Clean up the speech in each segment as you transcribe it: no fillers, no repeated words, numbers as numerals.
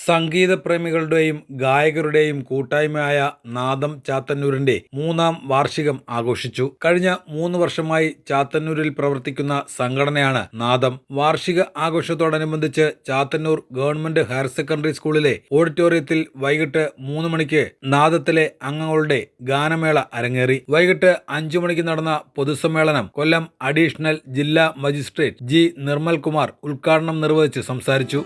സംഗീതപ്രേമികളുടെയും ഗായകരുടെയും കൂട്ടായ്മയായ നാദം ചാത്തന്നൂരിന്റെ 3-ാം വാർഷികം ആഘോഷിച്ചു. കഴിഞ്ഞ 3 വർഷമായി ചാത്തന്നൂരിൽ പ്രവർത്തിക്കുന്ന സംഘടനയാണ് നാദം. വാർഷിക ആഘോഷത്തോടനുബന്ധിച്ച് ചാത്തന്നൂർ ഗവൺമെന്റ് ഹയർ സെക്കൻഡറി സ്കൂളിലെ ഓഡിറ്റോറിയത്തിൽ വൈകിട്ട് 3 മണിക്ക് നാദത്തിലെ അംഗങ്ങളുടെ ഗാനമേള അരങ്ങേറി. വൈകിട്ട് 5 മണിക്ക് നടന്ന പൊതുസമ്മേളനം കൊല്ലം അഡീഷണൽ ജില്ലാ മജിസ്ട്രേറ്റ് ജി നിർമ്മൽകുമാർ ഉദ്ഘാടനം നിർവഹിച്ച് സംസാരിച്ചു.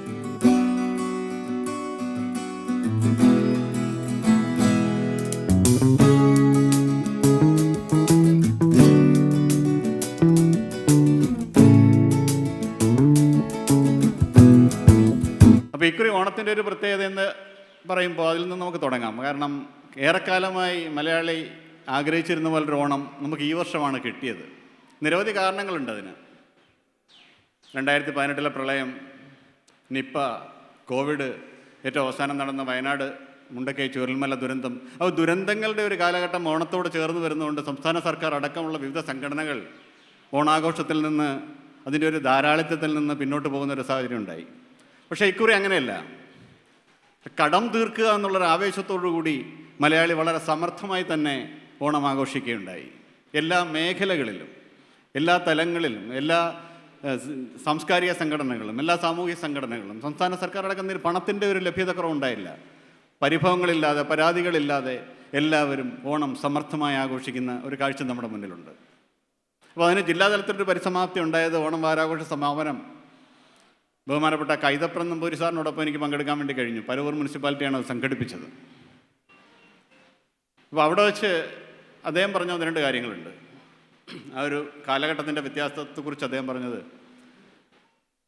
അപ്പോൾ ഇക്കുറി ഓണത്തിൻ്റെ ഒരു പ്രത്യേകത എന്ന് പറയുമ്പോൾ അതിൽ നിന്ന് നമുക്ക് തുടങ്ങാം. കാരണം ഏറെക്കാലമായി മലയാളി ആഗ്രഹിച്ചിരുന്ന പോലൊരു ഓണം നമുക്ക് ഈ വർഷമാണ് കിട്ടിയത്. നിരവധി കാരണങ്ങളുണ്ട് അതിന്. 2018 പ്രളയം, നിപ്പ, കോവിഡ്, ഏറ്റവും അവസാനം നടന്ന വയനാട് മുണ്ടക്കൈ ചുരൽമല ദുരന്തം. അപ്പോൾ ദുരന്തങ്ങളുടെ ഒരു കാലഘട്ടം ഓണത്തോട് ചേർന്ന് വരുന്നതുകൊണ്ട് സംസ്ഥാന സർക്കാർ അടക്കമുള്ള വിവിധ സംഘടനകൾ ഓണാഘോഷത്തിൽ നിന്ന്, അതിൻ്റെ ഒരു ധാരാളിത്തത്തിൽ നിന്ന് പിന്നോട്ട് പോകുന്ന ഒരു സാഹചര്യം ഉണ്ടായി. പക്ഷേ ഇക്കുറി അങ്ങനെയല്ല. കടം തീർക്കുക എന്നുള്ളൊരു ആവേശത്തോടു കൂടി മലയാളി വളരെ സമർത്ഥമായി തന്നെ ഓണം ആഘോഷിക്കുകയുണ്ടായി. എല്ലാ മേഖലകളിലും, എല്ലാ തലങ്ങളിലും, എല്ലാ സാംസ്കാരിക സംഘടനകളും, എല്ലാ സാമൂഹിക സംഘടനകളും, സംസ്ഥാന സർക്കാർ അടക്കം പണത്തിൻ്റെ ഒരു ലഭ്യതക്കുറവുണ്ടായില്ല. പരിഭവങ്ങളില്ലാതെ, പരാതികളില്ലാതെ എല്ലാവരും ഓണം സമർത്ഥമായി ആഘോഷിക്കുന്ന ഒരു കാഴ്ച നമ്മുടെ മുന്നിലുണ്ട്. അപ്പോൾ അതിന് ജില്ലാതലത്തിലൊരു പരിസമാപ്തി ഉണ്ടായത് ഓണം വാരാഘോഷ സമാപനം ബഹുമാനപ്പെട്ട കൈതപ്രം നമ്പൂരി സാറിനോടൊപ്പം എനിക്ക് പങ്കെടുക്കാൻ വേണ്ടി കഴിഞ്ഞു. പരവൂർ മുനിസിപ്പാലിറ്റിയാണ് അത് സംഘടിപ്പിച്ചത്. അപ്പോൾ അവിടെ വെച്ച് അദ്ദേഹം പറഞ്ഞ 2 കാര്യങ്ങളുണ്ട്. ആ ഒരു കാലഘട്ടത്തിൻ്റെ വ്യത്യാസത്തെക്കുറിച്ച് അദ്ദേഹം പറഞ്ഞത്,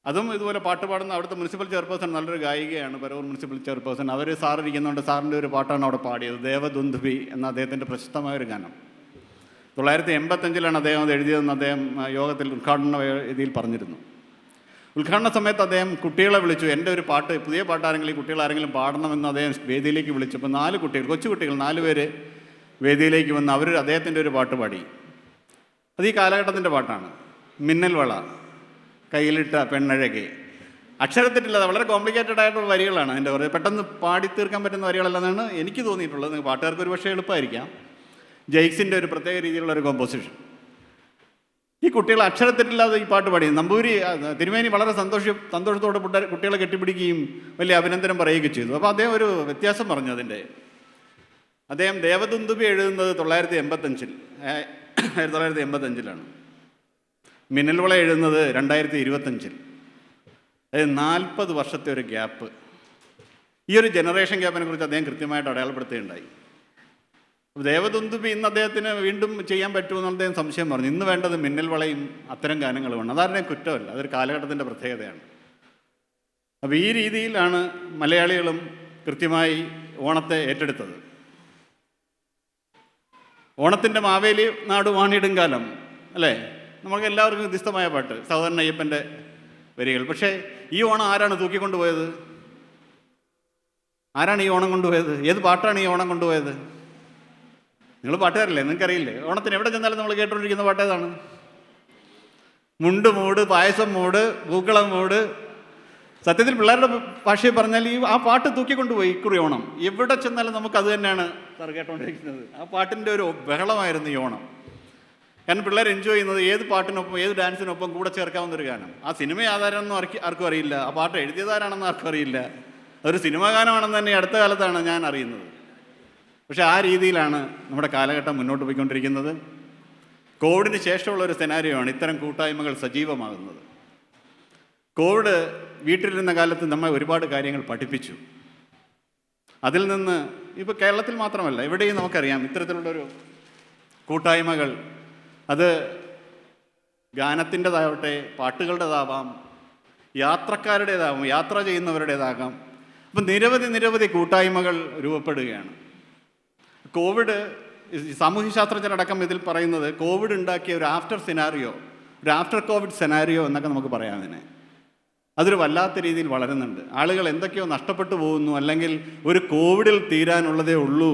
അതും ഇതുപോലെ പാട്ട് പാടുന്ന അവിടുത്തെ മുനിസിപ്പൽ ചെയർപേഴ്സൺ നല്ലൊരു ഗായികയാണ്, പരവൂർ മുനിസിപ്പൽ ചെയർപേഴ്സൺ. അവർ സാറിരിക്കുന്നുണ്ട്, സാറിൻ്റെ ഒരു പാട്ടാണ് അവിടെ പാടിയത്, ദേവദുന്ദുഭി എന്ന അദ്ദേഹത്തിൻ്റെ പ്രശസ്തമായൊരു ഗാനം. 1985 അദ്ദേഹം അത് എഴുതിയതെന്ന് അദ്ദേഹം യോഗത്തിൽ ഉദ്ഘാടന വേദിയിൽ പറഞ്ഞിരുന്നു. ഉദ്ഘാടന സമയത്ത് അദ്ദേഹം കുട്ടികളെ വിളിച്ചു. എൻ്റെ ഒരു പാട്ട്, പുതിയ പാട്ടാരെങ്കിലും കുട്ടികൾ ആരെങ്കിലും പാടണമെന്ന് അദ്ദേഹം വേദിയിലേക്ക് വിളിച്ചപ്പോൾ 4 കുട്ടികൾ, കൊച്ചുകുട്ടികൾ 4 പേര് വേദിയിലേക്ക് വന്ന് അവർ അദ്ദേഹത്തിൻ്റെ ഒരു പാട്ട് പാടി. അത് ഈ കാലഘട്ടത്തിൻ്റെ പാട്ടാണ്. മിന്നൽ വള കയ്യിലിട്ട പെണ്ണഴകെ. അക്ഷരത്തിട്ടില്ലാതെ വളരെ കോംപ്ലിക്കേറ്റഡ് ആയിട്ടുള്ള വരികളാണ് അതിൻ്റെ. പെട്ടെന്ന് പാടി തീർക്കാൻ പറ്റുന്ന വരികളല്ലെന്നാണ് എനിക്ക് തോന്നിയിട്ടുള്ളത്. പാട്ടുകാർക്ക് ഒരു പക്ഷേ എളുപ്പമായിരിക്കാം. ജെയ്ക്സിൻ്റെ ഒരു പ്രത്യേക രീതിയിലുള്ള ഒരു കോമ്പോസിഷൻ. ഈ കുട്ടികൾ അക്ഷരത്തിട്ടില്ലാതെ ഈ പാട്ട് പാടി. നമ്പൂരി തിരുമേനി വളരെ സന്തോഷത്തോടെ കുട്ടികളെ കെട്ടിപ്പിടിക്കുകയും വലിയ അഭിനന്ദനം പറയുകയും ചെയ്തു. അപ്പോൾ അദ്ദേഹം ഒരു വ്യത്യാസം പറഞ്ഞു അതിൻ്റെ. അദ്ദേഹം ദേവദുന്ദുഭി എഴുതുന്നത് 1985 മിന്നൽവള എഴുതുന്നത് 2025. അതായത് 40 വർഷത്തെ ഒരു ഗ്യാപ്പ്. ഈ ഒരു ജനറേഷൻ ഗ്യാപ്പിനെ കുറിച്ച് അദ്ദേഹം കൃത്യമായിട്ട് അടയാളപ്പെടുത്തുകയുണ്ടായി. ദേവദുന്ദുഭി ഇന്ന് അദ്ദേഹത്തിന് വീണ്ടും ചെയ്യാൻ പറ്റുമെന്ന് അദ്ദേഹം സംശയം പറഞ്ഞു. ഇന്ന് വേണ്ടത് മിന്നൽവളയും അത്തരം ഗാനങ്ങളുമാണ്. അതാരുടെയും കുറ്റമല്ല, അതൊരു കാലഘട്ടത്തിൻ്റെ പ്രത്യേകതയാണ്. അപ്പോൾ ഈ രീതിയിലാണ് മലയാളികളും കൃത്യമായി ഓണത്തെ ഏറ്റെടുത്തത്. ഓണത്തിൻ്റെ മാവേലി നാട് വാണിടും കാലം അല്ലേ, നമുക്ക് എല്ലാവർക്കും വ്യത്യസ്തമായ പാട്ട്, സഹോദരൻ അയ്യപ്പൻ്റെ വരികൾ. പക്ഷേ ഈ ഓണം ആരാണ് തൂക്കിക്കൊണ്ടുപോയത്? ആരാണ് ഈ ഓണം കൊണ്ടുപോയത്? ഏത് പാട്ടാണ് ഈ ഓണം കൊണ്ടുപോയത്? നിങ്ങൾ പാട്ടുകാരല്ലേ, നിങ്ങൾക്കറിയില്ലേ? ഓണത്തിന് എവിടെ ചെന്നാലും നമ്മൾ കേട്ടുകൊണ്ടിരിക്കുന്ന പാട്ട് ഏതാണ്? മുണ്ട് മൂട്, പായസം മൂട്, പൂക്കളം മൂട്. സത്യത്തിൽ പിള്ളേരുടെ ഭാഷയിൽ പറഞ്ഞാൽ ആ പാട്ട് തൂക്കിക്കൊണ്ടുപോയി ഇക്കുറി ഓണം. എവിടെ ചെന്നാലും നമുക്ക് അത് തന്നെയാണ് സാർ കേട്ടുകൊണ്ടിരിക്കുന്നത്. ആ പാട്ടിൻ്റെ ഒരു ബഹളമായിരുന്നു ഈ ഓണം. കാരണം പിള്ളേർ എൻജോയ് ചെയ്യുന്നത് ഏത് പാട്ടിനൊപ്പം, ഏത് ഡാൻസിനൊപ്പം കൂടെ ചേർക്കാവുന്ന ഒരു ഗാനം. ആ സിനിമ ആധാരമെന്നും ആർക്കും അറിയില്ല, ആ പാട്ട് എഴുതിയതാരാണെന്ന് ആർക്കും അറിയില്ല. അതൊരു സിനിമാ ഗാനമാണെന്ന് തന്നെ അടുത്ത കാലത്താണ് ഞാൻ അറിയുന്നത്. പക്ഷേ ആ രീതിയിലാണ് നമ്മുടെ കാലഘട്ടം മുന്നോട്ട് പോയിക്കൊണ്ടിരിക്കുന്നത്. കോവിഡിന് ശേഷമുള്ള ഒരു സെനാരിയോയാണ് ഇത്തരം കൂട്ടായ്മകൾ സജീവമാകുന്നത്. കോവിഡ് വീട്ടിലിരുന്ന കാലത്ത് നമ്മെ ഒരുപാട് കാര്യങ്ങൾ പഠിപ്പിച്ചു. അതിൽ നിന്ന് ഇപ്പോൾ കേരളത്തിൽ മാത്രമല്ല, എവിടെയും നമുക്കറിയാം ഇത്തരത്തിലുള്ളൊരു കൂട്ടായ്മകൾ. അത് ഗാനത്തിൻ്റെതാവട്ടെ, പാട്ടുകളുടേതാവാം, യാത്രക്കാരുടേതാവാം, യാത്ര ചെയ്യുന്നവരുടേതാകാം. അപ്പം നിരവധി കൂട്ടായ്മകൾ രൂപപ്പെടുകയാണ്. കോവിഡ്, സാമൂഹ്യശാസ്ത്രജ്ഞരടക്കം ഇതിൽ പറയുന്നത് കോവിഡ് ഉണ്ടാക്കിയ ഒരു ആഫ്റ്റർ കോവിഡ് സെനാരിയോ എന്നൊക്കെ നമുക്ക് പറയാം അതിനെ. അതൊരു വല്ലാത്ത രീതിയിൽ വളരുന്നുണ്ട്. ആളുകൾ എന്തൊക്കെയോ നഷ്ടപ്പെട്ടു പോകുന്നു, അല്ലെങ്കിൽ ഒരു കോവിഡിൽ തീരാനുള്ളതേ ഉള്ളൂ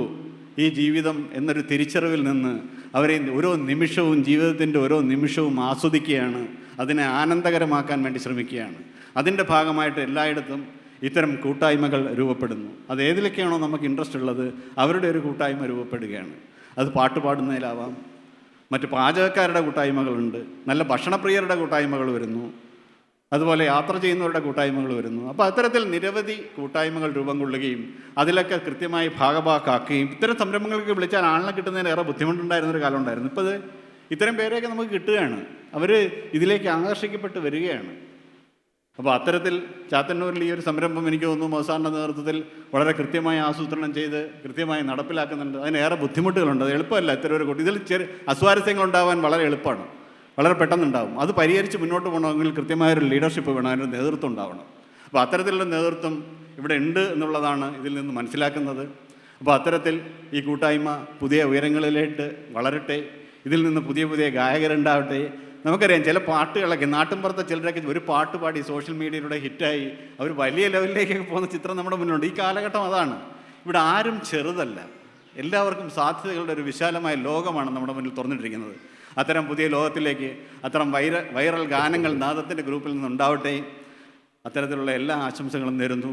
ഈ ജീവിതം എന്നൊരു തിരിച്ചറിവിൽ നിന്ന് അവരെ ഓരോ നിമിഷവും, ജീവിതത്തിൻ്റെ ഓരോ നിമിഷവും ആസ്വദിക്കുകയാണ്, അതിനെ ആനന്ദകരമാക്കാൻ വേണ്ടി ശ്രമിക്കുകയാണ്. അതിൻ്റെ ഭാഗമായിട്ട് എല്ലായിടത്തും ഇത്തരം കൂട്ടായ്മകൾ രൂപപ്പെടുന്നു. അത് ഏതിലൊക്കെയാണോ നമുക്ക് ഇൻട്രസ്റ്റ് ഉള്ളത് അവരുടെ ഒരു കൂട്ടായ്മ രൂപപ്പെടുകയാണ്. അത് പാട്ട് പാടുന്നതിലാവാം, മറ്റ് പാചകക്കാരുടെ കൂട്ടായ്മകളുണ്ട്, നല്ല ഭക്ഷണപ്രിയരുടെ കൂട്ടായ്മകൾ വരുന്നു, അതുപോലെ യാത്ര ചെയ്യുന്നവരുടെ കൂട്ടായ്മകൾ വരുന്നു. അപ്പോൾ അത്തരത്തിൽ നിരവധി കൂട്ടായ്മകൾ രൂപം കൊള്ളുകയും അതിലൊക്കെ കൃത്യമായി ഭാഗഭാക്കാക്കുകയും ഇത്തരം സംരംഭങ്ങൾക്ക് വിളിച്ചാൽ ആളിനെ കിട്ടുന്നതിന് ഏറെ ബുദ്ധിമുട്ടുണ്ടായിരുന്നൊരു കാലം ഉണ്ടായിരുന്നു. ഇപ്പോൾ ഇത്തരം പേരെയൊക്കെ നമുക്ക് കിട്ടുകയാണ്, അവർ ഇതിലേക്ക് ആകർഷിക്കപ്പെട്ട് വരികയാണ്. അപ്പോൾ അത്തരത്തിൽ ചാത്തന്നൂരിൽ ഈ ഒരു സംരംഭം എനിക്ക് തോന്നുന്നു മോസാറിൻ്റെ നേതൃത്വത്തിൽ വളരെ കൃത്യമായി ആസൂത്രണം ചെയ്ത് കൃത്യമായി നടപ്പിലാക്കുന്നുണ്ട്. അതിനേറെ ബുദ്ധിമുട്ടുകളുണ്ട്, അത് എളുപ്പമല്ല. ഇത്തരം ഒരു ഇതിൽ അസ്വാരസ്യങ്ങൾ ഉണ്ടാവാൻ വളരെ എളുപ്പമാണ്, വളരെ പെട്ടെന്നുണ്ടാവും. അത് പരിഹരിച്ച് മുന്നോട്ട് പോകണമെങ്കിൽ കൃത്യമായൊരു ലീഡർഷിപ്പ് വേണം, അതിൻ്റെ നേതൃത്വം ഉണ്ടാവണം. അപ്പോൾ അത്തരത്തിലുള്ള നേതൃത്വം ഇവിടെ ഉണ്ട് എന്നുള്ളതാണ് ഇതിൽ നിന്ന് മനസ്സിലാക്കുന്നത്. അപ്പോൾ അത്തരത്തിൽ ഈ കൂട്ടായ്മ പുതിയ ഉയരങ്ങളിലേക്ക് വളരട്ടെ, ഇതിൽ നിന്ന് പുതിയ പുതിയ ഗായകരുണ്ടാവട്ടെ. നമുക്കറിയാം ചില പാട്ടുകളൊക്കെ നാട്ടിൻപുറത്തെ ചിലരൊക്കെ ഒരു പാട്ട് പാടി സോഷ്യൽ മീഡിയയിലൂടെ ഹിറ്റായി അവർ വലിയ ലെവലിലേക്കൊക്കെ പോകുന്ന ചിത്രം നമ്മുടെ മുന്നിലുണ്ട്. ഈ കാലഘട്ടം അതാണ്. ഇവിടെ ആരും ചെറുതല്ല, എല്ലാവർക്കും സാധ്യതകളുടെ ഒരു വിശാലമായ ലോകമാണ് നമ്മുടെ മുന്നിൽ തുറന്നിട്ടിരിക്കുന്നത്. അത്തരം പുതിയ ലോകത്തിലേക്ക് അത്തരം വൈറൽ ഗാനങ്ങൾ നാദത്തിൻ്റെ ഗ്രൂപ്പിൽ നിന്നുണ്ടാവട്ടെ. അത്തരത്തിലുള്ള എല്ലാ ആശംസകളും നേരുന്നു.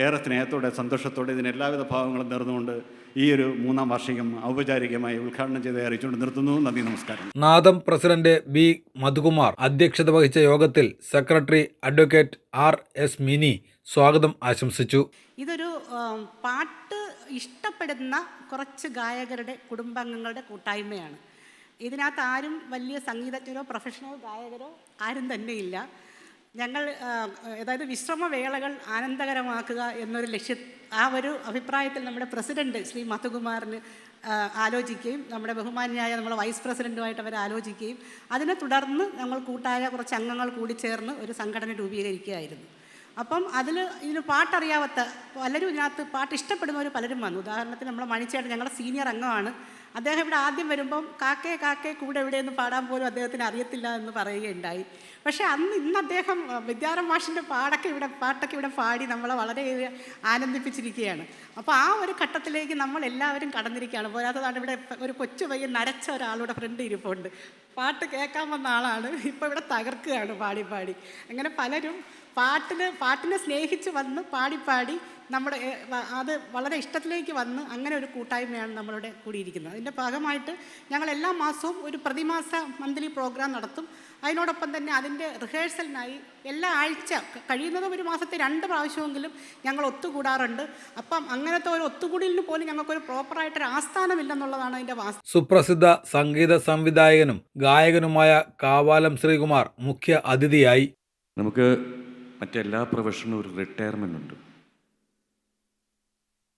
ഏറെ സ്നേഹത്തോടെ സന്തോഷത്തോടെ ഇതിന് എല്ലാവിധ ഭാവങ്ങളും നേർന്നുകൊണ്ട് ഈ ഒരു 3-ാം വാർഷികം ഔപചാരികമായി ഉദ്ഘാടനം ചെയ്ത് അറിയിച്ചുകൊണ്ട് നിർത്തുന്നു. നന്ദി, നമസ്കാരം. നാദം പ്രസിഡന്റ് ബി മധുകുമാർ അധ്യക്ഷത വഹിച്ച യോഗത്തിൽ സെക്രട്ടറി അഡ്വക്കേറ്റ് RS മിനി സ്വാഗതം ആശംസിച്ചു. ഇതൊരു പാട്ട് ഇഷ്ടപ്പെടുന്ന കുറച്ച് ഗായകരുടെ കുടുംബാംഗങ്ങളുടെ കൂട്ടായ്മയാണ്. ഇതിനകത്ത് ആരും വലിയ സംഗീതജ്ഞരോ പ്രൊഫഷണൽ ഗായകരോ ആരും തന്നെയില്ല. ഞങ്ങൾ അതായത് വിശ്രമവേളകൾ ആനന്ദകരമാക്കുക എന്നൊരു ആ ഒരു അഭിപ്രായത്തിൽ നമ്മുടെ പ്രസിഡന്റ് ശ്രീ മധുകുമാറിന് ആലോചിക്കുകയും നമ്മുടെ ബഹുമാന്യായ നമ്മുടെ വൈസ് പ്രസിഡൻറ്റുമായിട്ട് അവർ ആലോചിക്കുകയും അതിനെ തുടർന്ന് ഞങ്ങൾ കൂട്ടായ കുറച്ച് അംഗങ്ങൾ കൂടി ചേർന്ന് ഒരു സംഘടന രൂപീകരിക്കുകയായിരുന്നു. അപ്പം ഇതിന് പാട്ടറിയാത്ത പലരും ഇതിനകത്ത് പാട്ട് ഇഷ്ടപ്പെടുന്നവർ പലരും വന്നു. ഉദാഹരണത്തിന് നമ്മളെ മണിച്ചേട്ടൻ ഞങ്ങളുടെ സീനിയർ അംഗമാണ്. അദ്ദേഹം ഇവിടെ ആദ്യം വരുമ്പം കാക്കേ കാക്കേ കൂടെ എവിടെയെന്ന് പാടാൻ പോലും അദ്ദേഹത്തിന് അറിയത്തില്ല എന്ന് പറയുകയുണ്ടായി. പക്ഷേ ഇന്ന് അദ്ദേഹം വിദ്യാരം മാഷിൻ്റെ പാട്ടൊക്കെ ഇവിടെ പാടി നമ്മളെ വളരെയേറെ ആനന്ദിപ്പിച്ചിരിക്കുകയാണ്. അപ്പോൾ ആ ഒരു ഘട്ടത്തിലേക്ക് നമ്മൾ എല്ലാവരും കടന്നിരിക്കുകയാണ്. പോരാത്തതാണ് ഇവിടെ ഒരു കൊച്ചു പയ്യൻ നരച്ച ഒരാളുടെ ഫ്രണ്ട് ഇരിപ്പുണ്ട്, പാട്ട് കേൾക്കാൻ വന്ന ആളാണ്, ഇപ്പോൾ ഇവിടെ തകർക്കുകയാണ് പാടി പാടി. അങ്ങനെ പലരും പാട്ടിനെ സ്നേഹിച്ച് വന്ന് പാടി നമ്മുടെ അത് വളരെ ഇഷ്ടത്തിലേക്ക് വന്ന് അങ്ങനെ ഒരു കൂട്ടായ്മയാണ് നമ്മളുടെ കൂടിയിരിക്കുന്നത്. അതിൻ്റെ ഭാഗമായിട്ട് ഞങ്ങൾ എല്ലാ മാസവും ഒരു പ്രതിമാസ മന്ത്ലി പ്രോഗ്രാം നടത്തും. അതിനോടൊപ്പം തന്നെ അതിൻ്റെ റിഹേഴ്സലിനായി എല്ലാ ആഴ്ച കഴിയുന്നതും ഒരു മാസത്തെ 2 പ്രാവശ്യമെങ്കിലും ഞങ്ങൾ ഒത്തുകൂടാറുണ്ട്. അപ്പം അങ്ങനത്തെ ഒരു ഒത്തുകൂടലിന് പോലും ഞങ്ങൾക്കൊരു പ്രോപ്പറായിട്ടൊരു ആസ്ഥാനമില്ലെന്നുള്ളതാണ് അതിൻ്റെ വാസ്തവം. സുപ്രസിദ്ധ സംഗീത സംവിധായകനും ഗായകനുമായ കാവാലം ശ്രീകുമാർ മുഖ്യ അതിഥിയായി. നമുക്ക് മറ്റെല്ലാ പ്രൊഫഷനും ഒരു റിട്ടയർമെൻ്റ് ഉണ്ട്.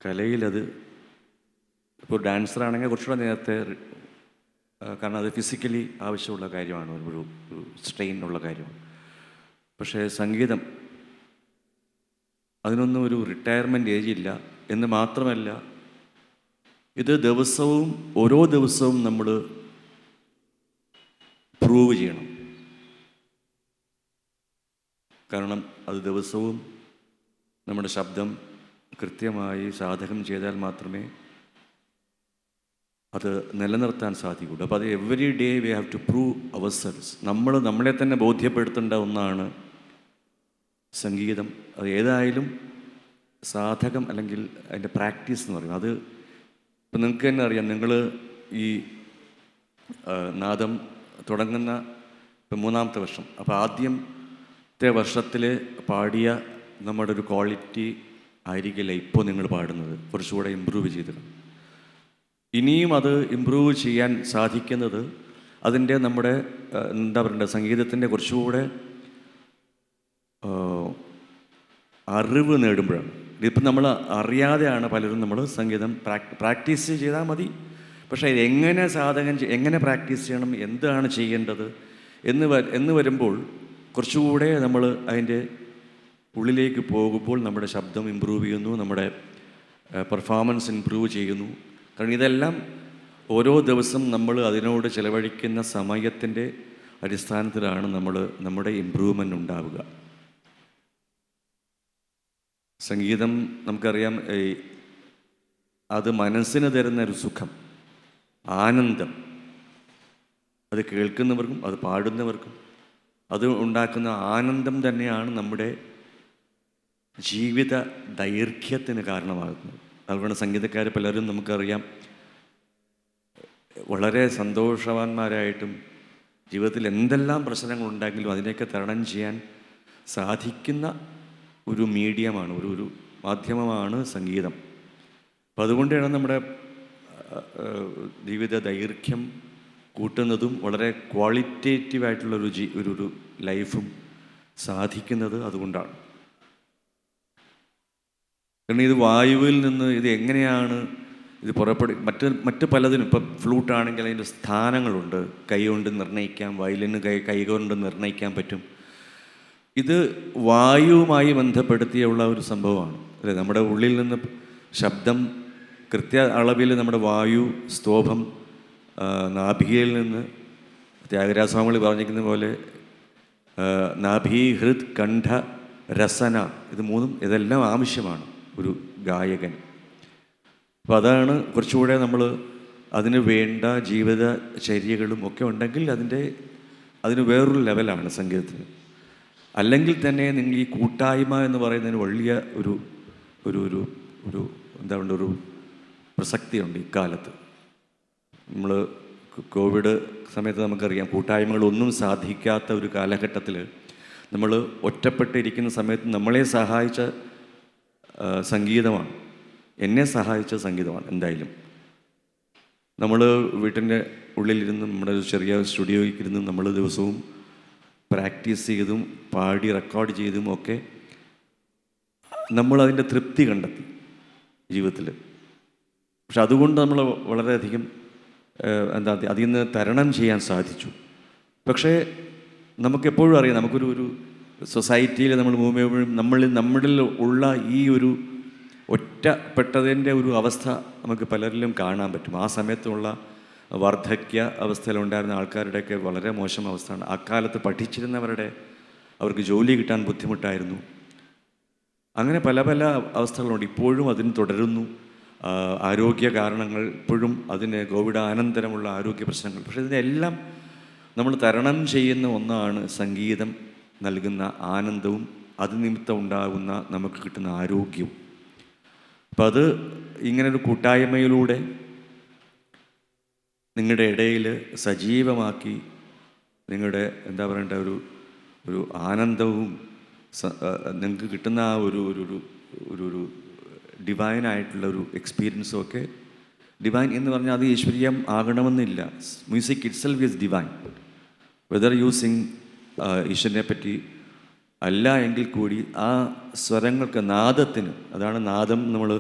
കലയിലത് ഇപ്പോൾ ഡാൻസറാണെങ്കിൽ കുറച്ചുകൂടെ നേരത്തെ, കാരണം അത് ഫിസിക്കലി ആവശ്യമുള്ള കാര്യമാണ്, ഒരു സ്ട്രെയിൻ ഉള്ള കാര്യമാണ്. പക്ഷേ സംഗീതം അതിനൊന്നും ഒരു റിട്ടയർമെൻ്റ് ഏജ് ഇല്ല എന്ന് മാത്രമല്ല, ഇത് ഓരോ ദിവസവും നമ്മൾ പ്രൂവ് ചെയ്യണം. കാരണം അത് ദിവസവും നമ്മുടെ ശബ്ദം കൃത്യമായി സാധകം ചെയ്താൽ മാത്രമേ അത് നിലനിർത്താൻ സാധിക്കുള്ളൂ. അപ്പോൾ അത് every day we have to prove ourselves. നമ്മളെ തന്നെ ബോധ്യപ്പെടുത്തേണ്ട ഒന്നാണ് സംഗീതം. അത് ഏതായാലും സാധകം അല്ലെങ്കിൽ അതിൻ്റെ പ്രാക്ടീസ് എന്ന് പറയും. അത് ഇപ്പം നിങ്ങൾക്ക് തന്നെ അറിയാം, നിങ്ങൾ ഈ നാദം തുടങ്ങുന്ന ഇപ്പം 3-ാമത്തെ വർഷം. അപ്പോൾ ആദ്യത്തെ വർഷത്തിൽ പാടിയ നമ്മുടെ ഒരു ക്വാളിറ്റി ആയിരിക്കില്ല ഇപ്പോൾ നിങ്ങൾ പാടുന്നത്, കുറച്ചുകൂടെ ഇമ്പ്രൂവ് ചെയ്തിട്ടുണ്ട്. ഇനിയും അത് ഇമ്പ്രൂവ് ചെയ്യാൻ സാധിക്കുന്നത് അതിൻ്റെ നമ്മുടെ എന്താ പറയണ്ടത്, സംഗീതത്തിൻ്റെ കുറച്ചുകൂടെ അറിവ് നേടുമ്പോഴാണ്. ഇപ്പം നമ്മൾ അറിയാതെയാണ് പലരും നമ്മൾ സംഗീതം പ്രാക്ടീസ് ചെയ്താൽ മതി, പക്ഷേ എങ്ങനെ പ്രാക്ടീസ് ചെയ്യണം, എന്താണ് ചെയ്യേണ്ടത് എന്ന് വരുമ്പോൾ കുറച്ചുകൂടെ നമ്മൾ അതിൻ്റെ ഉള്ളിലേക്ക് പോകുമ്പോൾ നമ്മുടെ ശബ്ദം ഇമ്പ്രൂവ് ചെയ്യുന്നു, നമ്മുടെ പെർഫോമൻസ് ഇമ്പ്രൂവ് ചെയ്യുന്നു. കാരണം ഇതെല്ലാം ഓരോ ദിവസം നമ്മൾ അതിനോട് ചിലവഴിക്കുന്ന സമയത്തിൻ്റെ അടിസ്ഥാനത്തിലാണ് നമ്മുടെ ഇമ്പ്രൂവ്മെൻ്റ് ഉണ്ടാവുക. സംഗീതം നമുക്കറിയാം, അത് മനസ്സിന് തരുന്ന ഒരു സുഖം, ആനന്ദം, അത് കേൾക്കുന്നവർക്കും അത് പാടുന്നവർക്കും അത് ഉണ്ടാക്കുന്ന ആനന്ദം തന്നെയാണ് നമ്മുടെ ജീവിത ദൈർഘ്യത്തിന് കാരണമാകുന്നത്. അതുകൊണ്ട് സംഗീതക്കാർ പലരും നമുക്കറിയാം വളരെ സന്തോഷവാന്മാരായിട്ടും ജീവിതത്തിൽ എന്തെല്ലാം പ്രശ്നങ്ങളുണ്ടെങ്കിലും അതിനെയൊക്കെ തരണം ചെയ്യാൻ സാധിക്കുന്ന ഒരു മീഡിയമാണ്, ഒരു മാധ്യമമാണ് സംഗീതം. അപ്പം അതുകൊണ്ടാണ് നമ്മുടെ ജീവിത ദൈർഘ്യം കൂട്ടുന്നതും വളരെ ക്വാളിറ്റേറ്റീവായിട്ടുള്ളൊരു ഒരു ലൈഫും സാധിക്കുന്നത് അതുകൊണ്ടാണ്. കാരണം ഇത് വായുവിൽ നിന്ന് ഇത് എങ്ങനെയാണ് ഇത് മറ്റ് പലതിനും ഇപ്പം ഫ്ലൂട്ടാണെങ്കിൽ അതിൻ്റെ സ്ഥാനങ്ങളുണ്ട്, കൈ കൊണ്ട് നിർണ്ണയിക്കാം, വയലിന് കൈ കൊണ്ട് നിർണ്ണയിക്കാൻ പറ്റും. ഇത് വായുവുമായി ബന്ധപ്പെടുത്തിയുള്ള ഒരു സംഭവമാണ് അല്ലേ. നമ്മുടെ ഉള്ളിൽ നിന്ന് ശബ്ദം കൃത്യ അളവിൽ നമ്മുടെ വായു സ്തോഭം നാഭിയിൽ നിന്ന് ത്യാഗരാജസ്വാമികൾ പറഞ്ഞിരിക്കുന്ന പോലെ നാഭി ഹൃദ് കണ്ഠ രസന ഇത് മൂന്നും ഇതെല്ലാം ആവശ്യമാണ് ഒരു ഗായകൻ. അപ്പോൾ അതാണ് കുറച്ചുകൂടെ നമ്മൾ അതിന് വേണ്ട ജീവിതചര്യകളും ഒക്കെ ഉണ്ടെങ്കിൽ അതിന് വേറൊരു ലെവലാണ് സംഗീതത്തിന്. അല്ലെങ്കിൽ തന്നെ നിങ്ങൾ ഈ കൂട്ടായ്മ എന്ന് പറയുന്നതിന് വലിയ ഒരു ഒരു ഒരു ഒരു എന്താ പറയുക ഒരു പ്രസക്തിയുണ്ട് ഇക്കാലത്ത്. നമ്മൾ കോവിഡ് സമയത്ത് നമുക്കറിയാം കൂട്ടായ്മകളൊന്നും സാധിക്കാത്ത ഒരു കാലഘട്ടത്തിൽ നമ്മൾ ഒറ്റപ്പെട്ടിരിക്കുന്ന സമയത്ത് നമ്മളെ സഹായിച്ച സംഗീതമാണ്, എന്നെ സഹായിച്ച സംഗീതമാണ്. എന്തായാലും നമ്മൾ വീട്ടിൻ്റെ ഉള്ളിലിരുന്നും നമ്മുടെ ഒരു ചെറിയ സ്റ്റുഡിയോയിൽ ഇരുന്നും നമ്മൾ ദിവസവും പ്രാക്ടീസ് ചെയ്തും പാടി റെക്കോർഡ് ചെയ്തും ഒക്കെ നമ്മളതിൻ്റെ തൃപ്തി കണ്ടെത്തി ജീവിതത്തിൽ. പക്ഷെ അതുകൊണ്ട് നമ്മൾ വളരെയധികം അതിൽ നിന്ന് തരണം ചെയ്യാൻ സാധിച്ചു. പക്ഷേ നമുക്കെപ്പോഴും അറിയാം, നമുക്കൊരു സൊസൈറ്റിയിൽ നമ്മൾ മൂവ് ചെയ്യുമ്പോഴും നമ്മളിൽ ഉള്ള ഈ ഒരു ഒറ്റപ്പെട്ടതിൻ്റെ ഒരു അവസ്ഥ നമുക്ക് പലരിലും കാണാൻ പറ്റും. ആ സമയത്തുള്ള വാർദ്ധക്യ അവസ്ഥയിലുണ്ടായിരുന്ന ആൾക്കാരുടെയൊക്കെ വളരെ മോശം അവസ്ഥയാണ്. അക്കാലത്ത് പഠിച്ചിരുന്നവരുടെ അവർക്ക് ജോലി കിട്ടാൻ ബുദ്ധിമുട്ടായിരുന്നു. അങ്ങനെ പല പല അവസ്ഥകളുണ്ട്. ഇപ്പോഴും അതിന് തുടരുന്നു. ആരോഗ്യ കാരണങ്ങൾ ഇപ്പോഴും അതിന് കോവിഡ് അനന്തരമുള്ള ആരോഗ്യ പ്രശ്നങ്ങൾ. പക്ഷേ ഇതിനെല്ലാം നമ്മൾ തരണം ചെയ്യുന്ന ഒന്നാണ് സംഗീതം നൽകുന്ന ആനന്ദവും അത് നിമിത്തം ഉണ്ടാകുന്ന നമുക്ക് കിട്ടുന്ന ആരോഗ്യവും. അപ്പം അത് ഇങ്ങനൊരു കൂട്ടായ്മയിലൂടെ നിങ്ങളുടെ ഇടയിൽ സജീവമാക്കി നിങ്ങളുടെ എന്താ പറയേണ്ട ഒരു ആനന്ദവും നിങ്ങൾക്ക് കിട്ടുന്ന ആ ഒരു ഡിവൈനായിട്ടുള്ള ഒരു എക്സ്പീരിയൻസും ഒക്കെ. ഡിവൈൻ എന്ന് പറഞ്ഞാൽ അത് ഈശ്വരീയം ആകണമെന്നില്ല. Music it self is divine. Whether you Singh ഈശ്വരനെ പറ്റി അല്ല എങ്കിൽ കൂടി ആ സ്വരങ്ങൾക്ക് നാദത്തിന്, അതാണ് നാദം. നമ്മൾ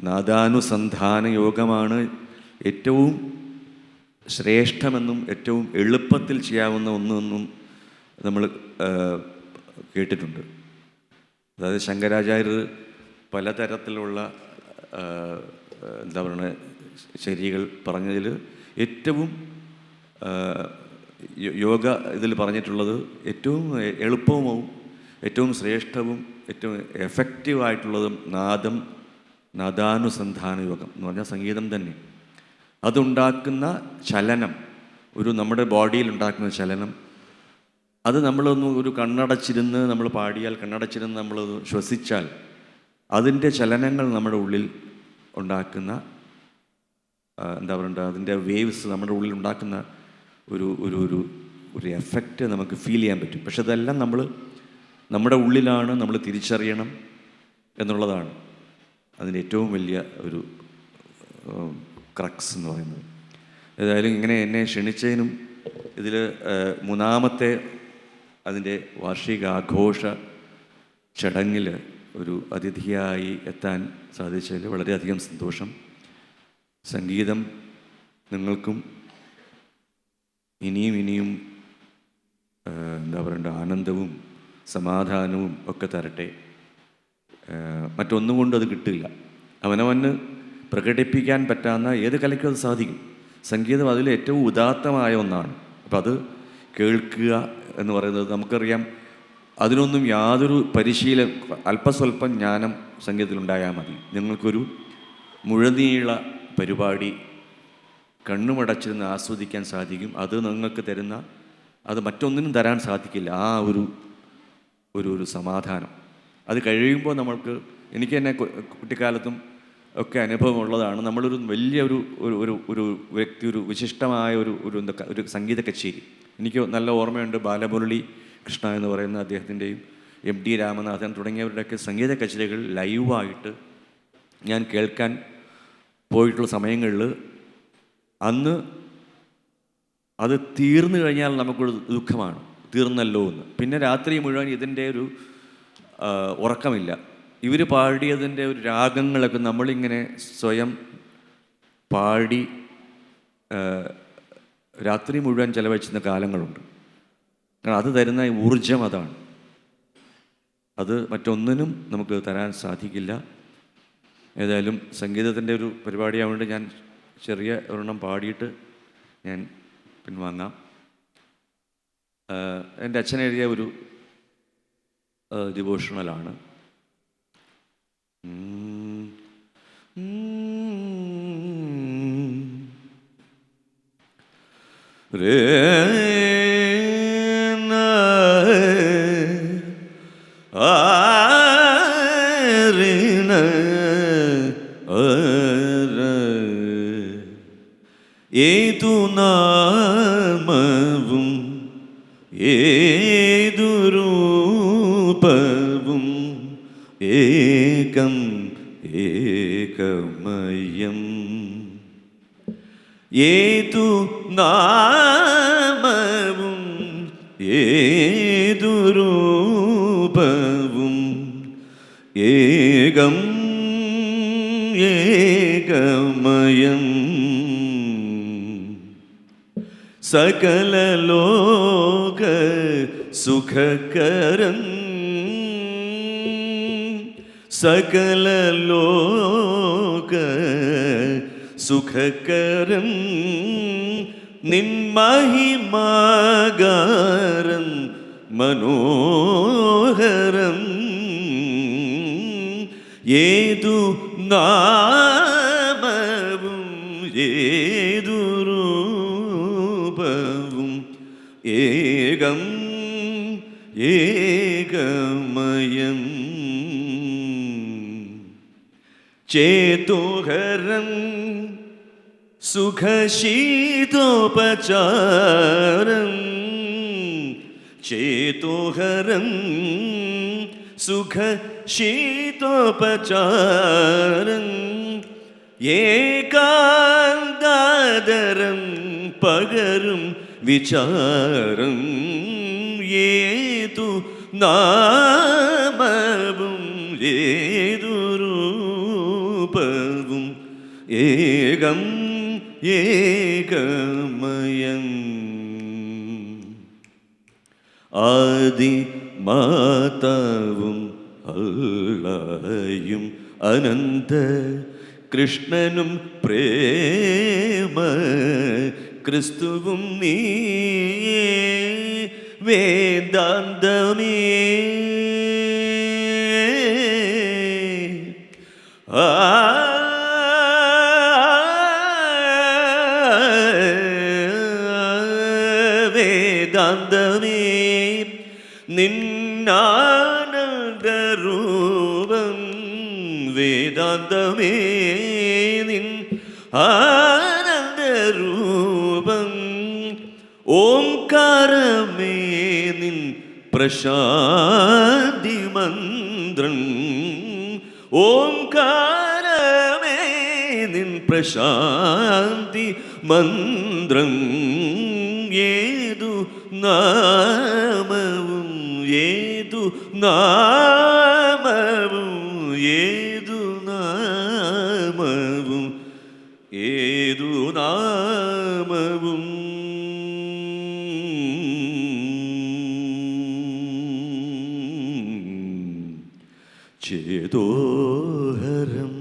നാദാനുസന്ധാന യോഗമാണ് ഏറ്റവും ശ്രേഷ്ഠമെന്നും ഏറ്റവും എളുപ്പത്തിൽ ചെയ്യാവുന്ന ഒന്നെന്നും നമ്മൾ കേട്ടിട്ടുണ്ട്. അതായത് ശങ്കരാചാര്യർ പലതരത്തിലുള്ള എന്താ പറയുക ശരികൾ പറഞ്ഞതിൽ ഏറ്റവും യോഗ ഇതിൽ പറഞ്ഞിട്ടുള്ളത് ഏറ്റവും എളുപ്പവും ഏറ്റവും ശ്രേഷ്ഠവും ഏറ്റവും എഫക്റ്റീവായിട്ടുള്ളതും നാദാനുസന്ധാന യോഗം എന്ന് പറഞ്ഞാൽ സംഗീതം തന്നെ. അതുണ്ടാക്കുന്ന ചലനം, നമ്മുടെ ബോഡിയിൽ ഉണ്ടാക്കുന്ന ചലനം, അത് നമ്മളൊന്ന് ഒരു കണ്ണടച്ചിരുന്ന് നമ്മൾ പാടിയാൽ, കണ്ണടച്ചിരുന്ന് നമ്മൾ ശ്വസിച്ചാൽ അതിൻ്റെ ചലനങ്ങൾ നമ്മുടെ ഉള്ളിൽ ഉണ്ടാക്കുന്ന എന്താ പറയുക അതിൻ്റെ വേവ്സ് നമ്മുടെ ഉള്ളിൽ ഉണ്ടാക്കുന്ന ഒരു എഫക്റ്റ് നമുക്ക് ഫീൽ ചെയ്യാൻ പറ്റും. പക്ഷെ അതെല്ലാം നമ്മുടെ ഉള്ളിലാണ്, നമ്മൾ തിരിച്ചറിയണം എന്നുള്ളതാണ് അതിൻ്റെ ഏറ്റവും വലിയ ഒരു ക്രക്സ് എന്ന് പറയുന്നത്. ഏതായാലും ഇങ്ങനെ എന്നെ ക്ഷണിച്ചതിനും ഇതിൽ മൂന്നാമത്തെ അതിൻ്റെ വാർഷികാഘോഷ ചടങ്ങിൽ ഒരു അതിഥിയായി എത്താൻ സാധിച്ചതിൽ വളരെയധികം സന്തോഷം. സംഗീതം നിങ്ങൾക്കും ഇനിയും എന്താ പറയണ്ട ആനന്ദവും സമാധാനവും ഒക്കെ തരട്ടെ. മറ്റൊന്നും കൊണ്ടും അത് കിട്ടില്ല. അവനവന് പ്രകടിപ്പിക്കാൻ പറ്റാവുന്ന ഏത് കലയ്ക്കും അത് സാധിക്കും. സംഗീതം അതിൽ ഏറ്റവും ഉദാത്തമായ ഒന്നാണ്. അപ്പം അത് കേൾക്കുക എന്ന് പറയുന്നത് നമുക്കറിയാം. അതിനൊന്നും യാതൊരു അല്പസ്വല്പം ജ്ഞാനം സംഗീതത്തിലുണ്ടായാൽ മതി. നിങ്ങൾക്കൊരു മുഴുനീള പരിപാടി കണ്ണുമടച്ചിരുന്ന് ആസ്വദിക്കാൻ സാധിക്കും. അത് നിങ്ങൾക്ക് തരുന്ന അത് മറ്റൊന്നിനും തരാൻ സാധിക്കില്ല. ആ ഒരു സമാധാനം. അത് കഴിയുമ്പോൾ നമ്മൾക്ക്, എനിക്ക് തന്നെ കുട്ടിക്കാലത്തും ഒക്കെ അനുഭവമുള്ളതാണ്. നമ്മളൊരു വലിയ ഒരു വ്യക്തി, ഒരു വിശിഷ്ടമായ ഒരു സംഗീത കച്ചേരി, എനിക്ക് നല്ല ഓർമ്മയുണ്ട്. ബാലമുരളി കൃഷ്ണ എന്ന് പറയുന്ന അദ്ദേഹത്തിൻ്റെയും MD രാമനാഥൻ തുടങ്ങിയവരുടെയൊക്കെ സംഗീത കച്ചേരികൾ ലൈവായിട്ട് ഞാൻ കേൾക്കാൻ പോയിട്ടുള്ള സമയങ്ങളിൽ അന്ന് അത് തീർന്നു കഴിഞ്ഞാൽ നമുക്കൊരു ദുഃഖമാണ്, തീർന്നല്ലോ എന്ന്. പിന്നെ രാത്രി മുഴുവൻ ഇതിൻ്റെ ഒരു ഉറക്കമില്ല. ഇവർ പാടിയതിൻ്റെ ഒരു രാഗങ്ങളൊക്കെ നമ്മളിങ്ങനെ സ്വയം പാടി രാത്രി മുഴുവൻ ചെലവഴിച്ചിരുന്ന കാലങ്ങളുണ്ട്. അത് തരുന്ന ഊർജം അതാണ്. അത് മറ്റൊന്നിനും നമുക്ക് തരാൻ സാധിക്കില്ല. ഏതായാലും സംഗീതത്തിൻ്റെ ഒരു പരിപാടിയാവുകൊണ്ട് ഞാൻ ചെറിയ ഒരെണ്ണം പാടിയിട്ട് ഞാൻ പിൻവാങ്ങാം. എൻ്റെ അച്ഛൻ എഴുതിയ ഒരു ഡിവോഷണലാണ്. ഏതു നാമവും ഏതു രൂപവും ഏകം ഏകമയം. ഏതു നാമവും ഏതു രൂപവും ഏകം ഏകമയം. സകല ലോക സുഖകരം സകല ലോക സുഖകരം നിൻമഹിമാകാരം മനോഹരം. ഏതു നാമവും ഏതു രൂപവും ഏകം ഏകമയം. ചേതോഹരം സുഖശീതോപചാരം ചേതോഹരം സുഖശീതോപചാരം ഏകാന്താദരം പകരും വിചാരം. ഏതു നാമവും ഏതു രൂപവും ഏകം ഏകമയം. ആദി മാതാവും അല്ലായും അനന്ത കൃഷ്ണനും പ്രേമ ക്രിസ്തുവും നീ വേദാന്തമേ. വേദാന്തമേ നിന്നാനന്ദരൂപം. വേദാന്തമേ നിൻ ആനന്ദരൂപം. ഓംകാരമേ നിൻ പ്രശാന്തി മന്ത്രം. ഓംകാരമേ നിൻ പ്രശാന്തി മന്ത്രം. ഏതു നാമവും ഏതു നാമവും ഏതു നാമവും ഏതു നാമവും ചേതോഹരം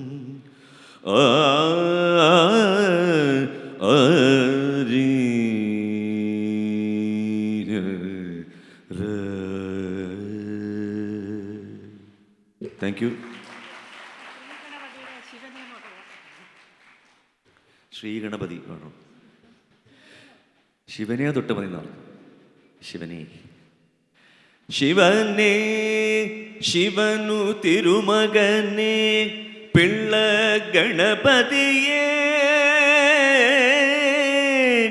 താങ്ക് യു. ശ്രീഗണപതി വേണോ? ശിവനെ തൊട്ട് മതി നാളെ. ശിവനെ ശിവനെ ശിവനു തിരുമകനെ പിള്ള ഗണപതിയേ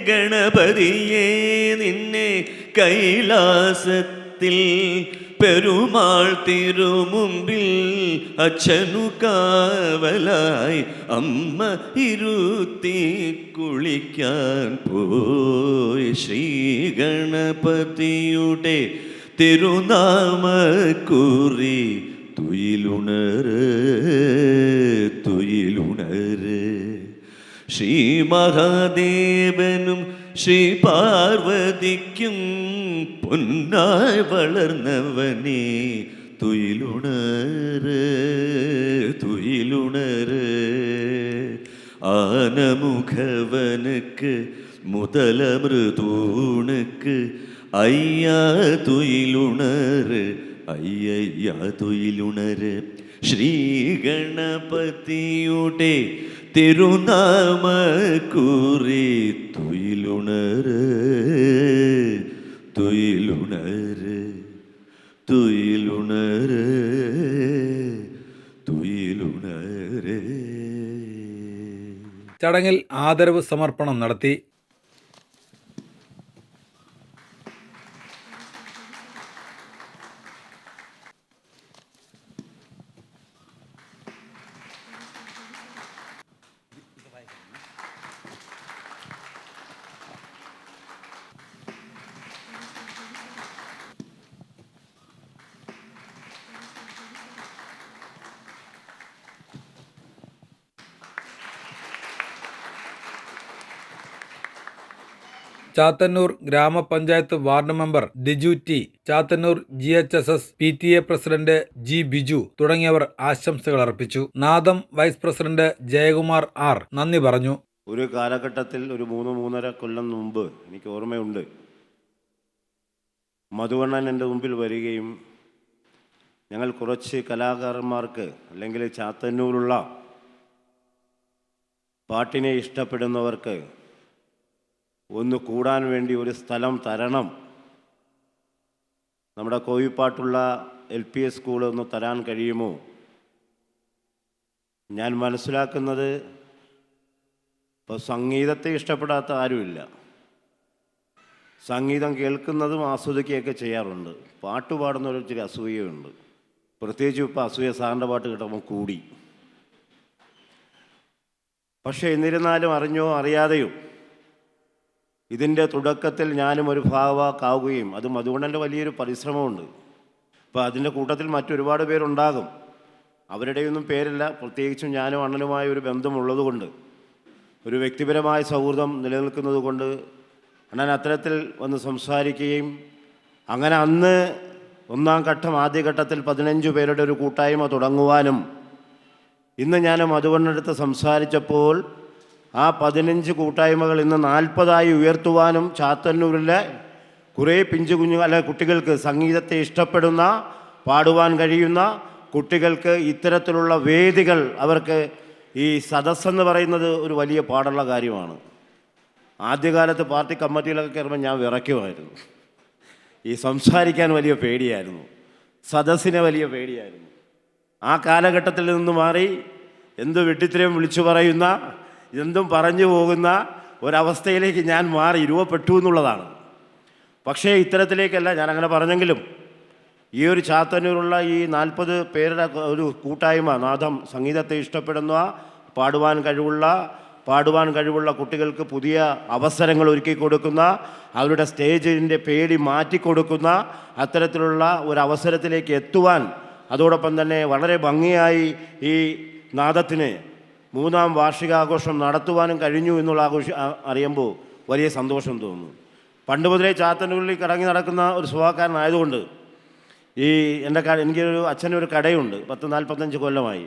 ഗണപതിയേ നിന്നെ കൈലാസത്തിൽ പെരുമാൾ തിരുമുമ്പിൽ അച്ഛനു കാവലായി അമ്മ ഇരുത്തി കുളിക്കാൻ പോയി ശ്രീ ഗണപതിയുടെ തിരുനാമക്കുറി തുയിലുണര് തുയിലുണര് ശ്രീ മഹാദേവനും ശ്രീ പാർവതിക്കും പൊന്നായി വളർന്നവനേ തുയിലുണര് തുയിലുണര് ആനമുഖവനുക്ക് முதலமிருதூணுக்கு ஐயா துயிலுணரு ஐயா துயிலுணரு ശ്രീ ഗണപതിയുടെ തിരുനാമ കുറി തുയിലുണര് തുയിലുണര് തുയിലുണര് തുയിലുണര്. ചടങ്ങിൽ ആദരവ് സമർപ്പണം നടത്തി. ചാത്തന്നൂർ ഗ്രാമപഞ്ചായത്ത് ward member Diju T, Chathannoor GHSS PTA president G Biju തുടങ്ങിയവർ ആശംസകൾ അർപ്പിച്ചു. നാദം വൈസ് പ്രസിഡന്റ് ജയകുമാർ R നന്ദി പറഞ്ഞു. ഒരു കാലഘട്ടത്തിൽ ഒരു 3-3.5 കൊല്ലം മുമ്പ് എനിക്ക് ഓർമ്മയുണ്ട്, മധുവണ്ണൻ എൻ്റെ മുമ്പിൽ വരികയും ഞങ്ങൾ കുറച്ച് കലാകാരന്മാർക്ക് അല്ലെങ്കിൽ ചാത്തന്നൂരുള്ള പാട്ടിനെ ഇഷ്ടപ്പെടുന്നവർക്ക് ഒന്ന് കൂടാൻ വേണ്ടി ഒരു സ്ഥലം തരണം, നമ്മുടെ കോഴിപ്പാട്ടുള്ള LPS സ്കൂൾ ഒന്ന് തരാൻ കഴിയുമോ? ഞാൻ മനസ്സിലാക്കുന്നത് ഇപ്പോൾ സംഗീതത്തെ ഇഷ്ടപ്പെടാത്ത ആരുമില്ല. സംഗീതം കേൾക്കുന്നതും ആസ്വദിക്കുകയൊക്കെ ചെയ്യാറുണ്ട്. പാട്ട് പാടുന്നവർ ഇച്ചിരി അസൂയയുണ്ട്. പ്രത്യേകിച്ച് ഇപ്പോൾ അസൂയ സാറിൻ്റെ പാട്ട് കേട്ടപ്പോൾ കൂടി. പക്ഷേ എന്നിരുന്നാലും അറിഞ്ഞോ അറിയാതെയോ ഇതിൻ്റെ തുടക്കത്തിൽ ഞാനും ഒരു ഭാഗമാവുകയും അതും അതുകൊണ്ട് തന്നെ വലിയൊരു പരിശ്രമമുണ്ട്. അപ്പോൾ അതിൻ്റെ കൂട്ടത്തിൽ മറ്റൊരുപാട് പേരുണ്ടാകും, അവരുടെയൊന്നും പേരില്ല. പ്രത്യേകിച്ചും ഞാനും അണ്ണനുമായ ഒരു ബന്ധമുള്ളതുകൊണ്ട്, ഒരു വ്യക്തിപരമായ സൗഹൃദം നിലനിൽക്കുന്നത് കൊണ്ട് അണ്ണൻ അത്തരത്തിൽ വന്ന് സംസാരിക്കുകയും അങ്ങനെ അന്ന് ഒന്നാം ഘട്ടം ആദ്യഘട്ടത്തിൽ 15 പേരുടെ ഒരു കൂട്ടായ്മ തുടങ്ങുവാനും ഇന്ന് ഞാൻ മധുവണ്ണടുത്ത് സംസാരിച്ചപ്പോൾ ആ 15 കൂട്ടായ്മകൾ ഇന്ന് 40 ഉയർത്തുവാനും ചാത്തന്നൂരിലെ കുറേ പിഞ്ചു കുഞ്ഞുങ്ങൾ അല്ലെ കുട്ടികൾക്ക് സംഗീതത്തെ ഇഷ്ടപ്പെടുന്ന പാടുവാൻ കഴിയുന്ന കുട്ടികൾക്ക് ഇത്തരത്തിലുള്ള വേദികൾ അവർക്ക് ഈ സദസ്സെന്ന് പറയുന്നത് ഒരു വലിയ പാടുള്ള കാര്യമാണ്. ആദ്യകാലത്ത് പാർട്ടി കമ്മിറ്റിയിലൊക്കെ കയറുമ്പോൾ ഞാൻ വിറയ്ക്കുമായിരുന്നു. ഈ സംസാരിക്കാൻ വലിയ പേടിയായിരുന്നു, സദസ്സിനെ വലിയ പേടിയായിരുന്നു. ആ കാലഘട്ടത്തിൽ നിന്ന് മാറി എന്ത് വെട്ടിത്തരം വിളിച്ചു പറയുന്ന എന്തും പറഞ്ഞു പോകുന്ന ഒരവസ്ഥയിലേക്ക് ഞാൻ മാറി രൂപപ്പെട്ടു എന്നുള്ളതാണ്. പക്ഷേ ഇത്തരത്തിലേക്കല്ല ഞാൻ അങ്ങനെ പറഞ്ഞെങ്കിലും ഈ ഒരു ചാത്തന്നൂരുള്ള ഈ 40 പേരുടെ ഒരു കൂട്ടായ്മ നാദം സംഗീതത്തെ ഇഷ്ടപ്പെടുന്ന പാടുവാൻ കഴിവുള്ള കുട്ടികൾക്ക് പുതിയ അവസരങ്ങൾ ഒരുക്കി കൊടുക്കുന്ന, അവരുടെ സ്റ്റേജിൻ്റെ പേടി മാറ്റിക്കൊടുക്കുന്ന അത്തരത്തിലുള്ള ഒരു അവസരത്തിലേക്ക് എത്തുവാൻ, അതോടൊപ്പം തന്നെ വളരെ ഭംഗിയായി ഈ നാദത്തിന് 3ാം വാർഷികാഘോഷം നടത്തുവാനും കഴിഞ്ഞു എന്നുള്ള അറിയുമ്പോൾ വലിയ സന്തോഷം തോന്നുന്നു. പണ്ട് മുതലേ ചാത്തന്നൂരിൽ കറങ്ങി നടക്കുന്ന ഒരു സ്വഭാവക്കാരനായതുകൊണ്ട് ഈ എനിക്കൊരു അച്ഛനൊരു കടയുണ്ട്, 10-45 കൊല്ലമായി.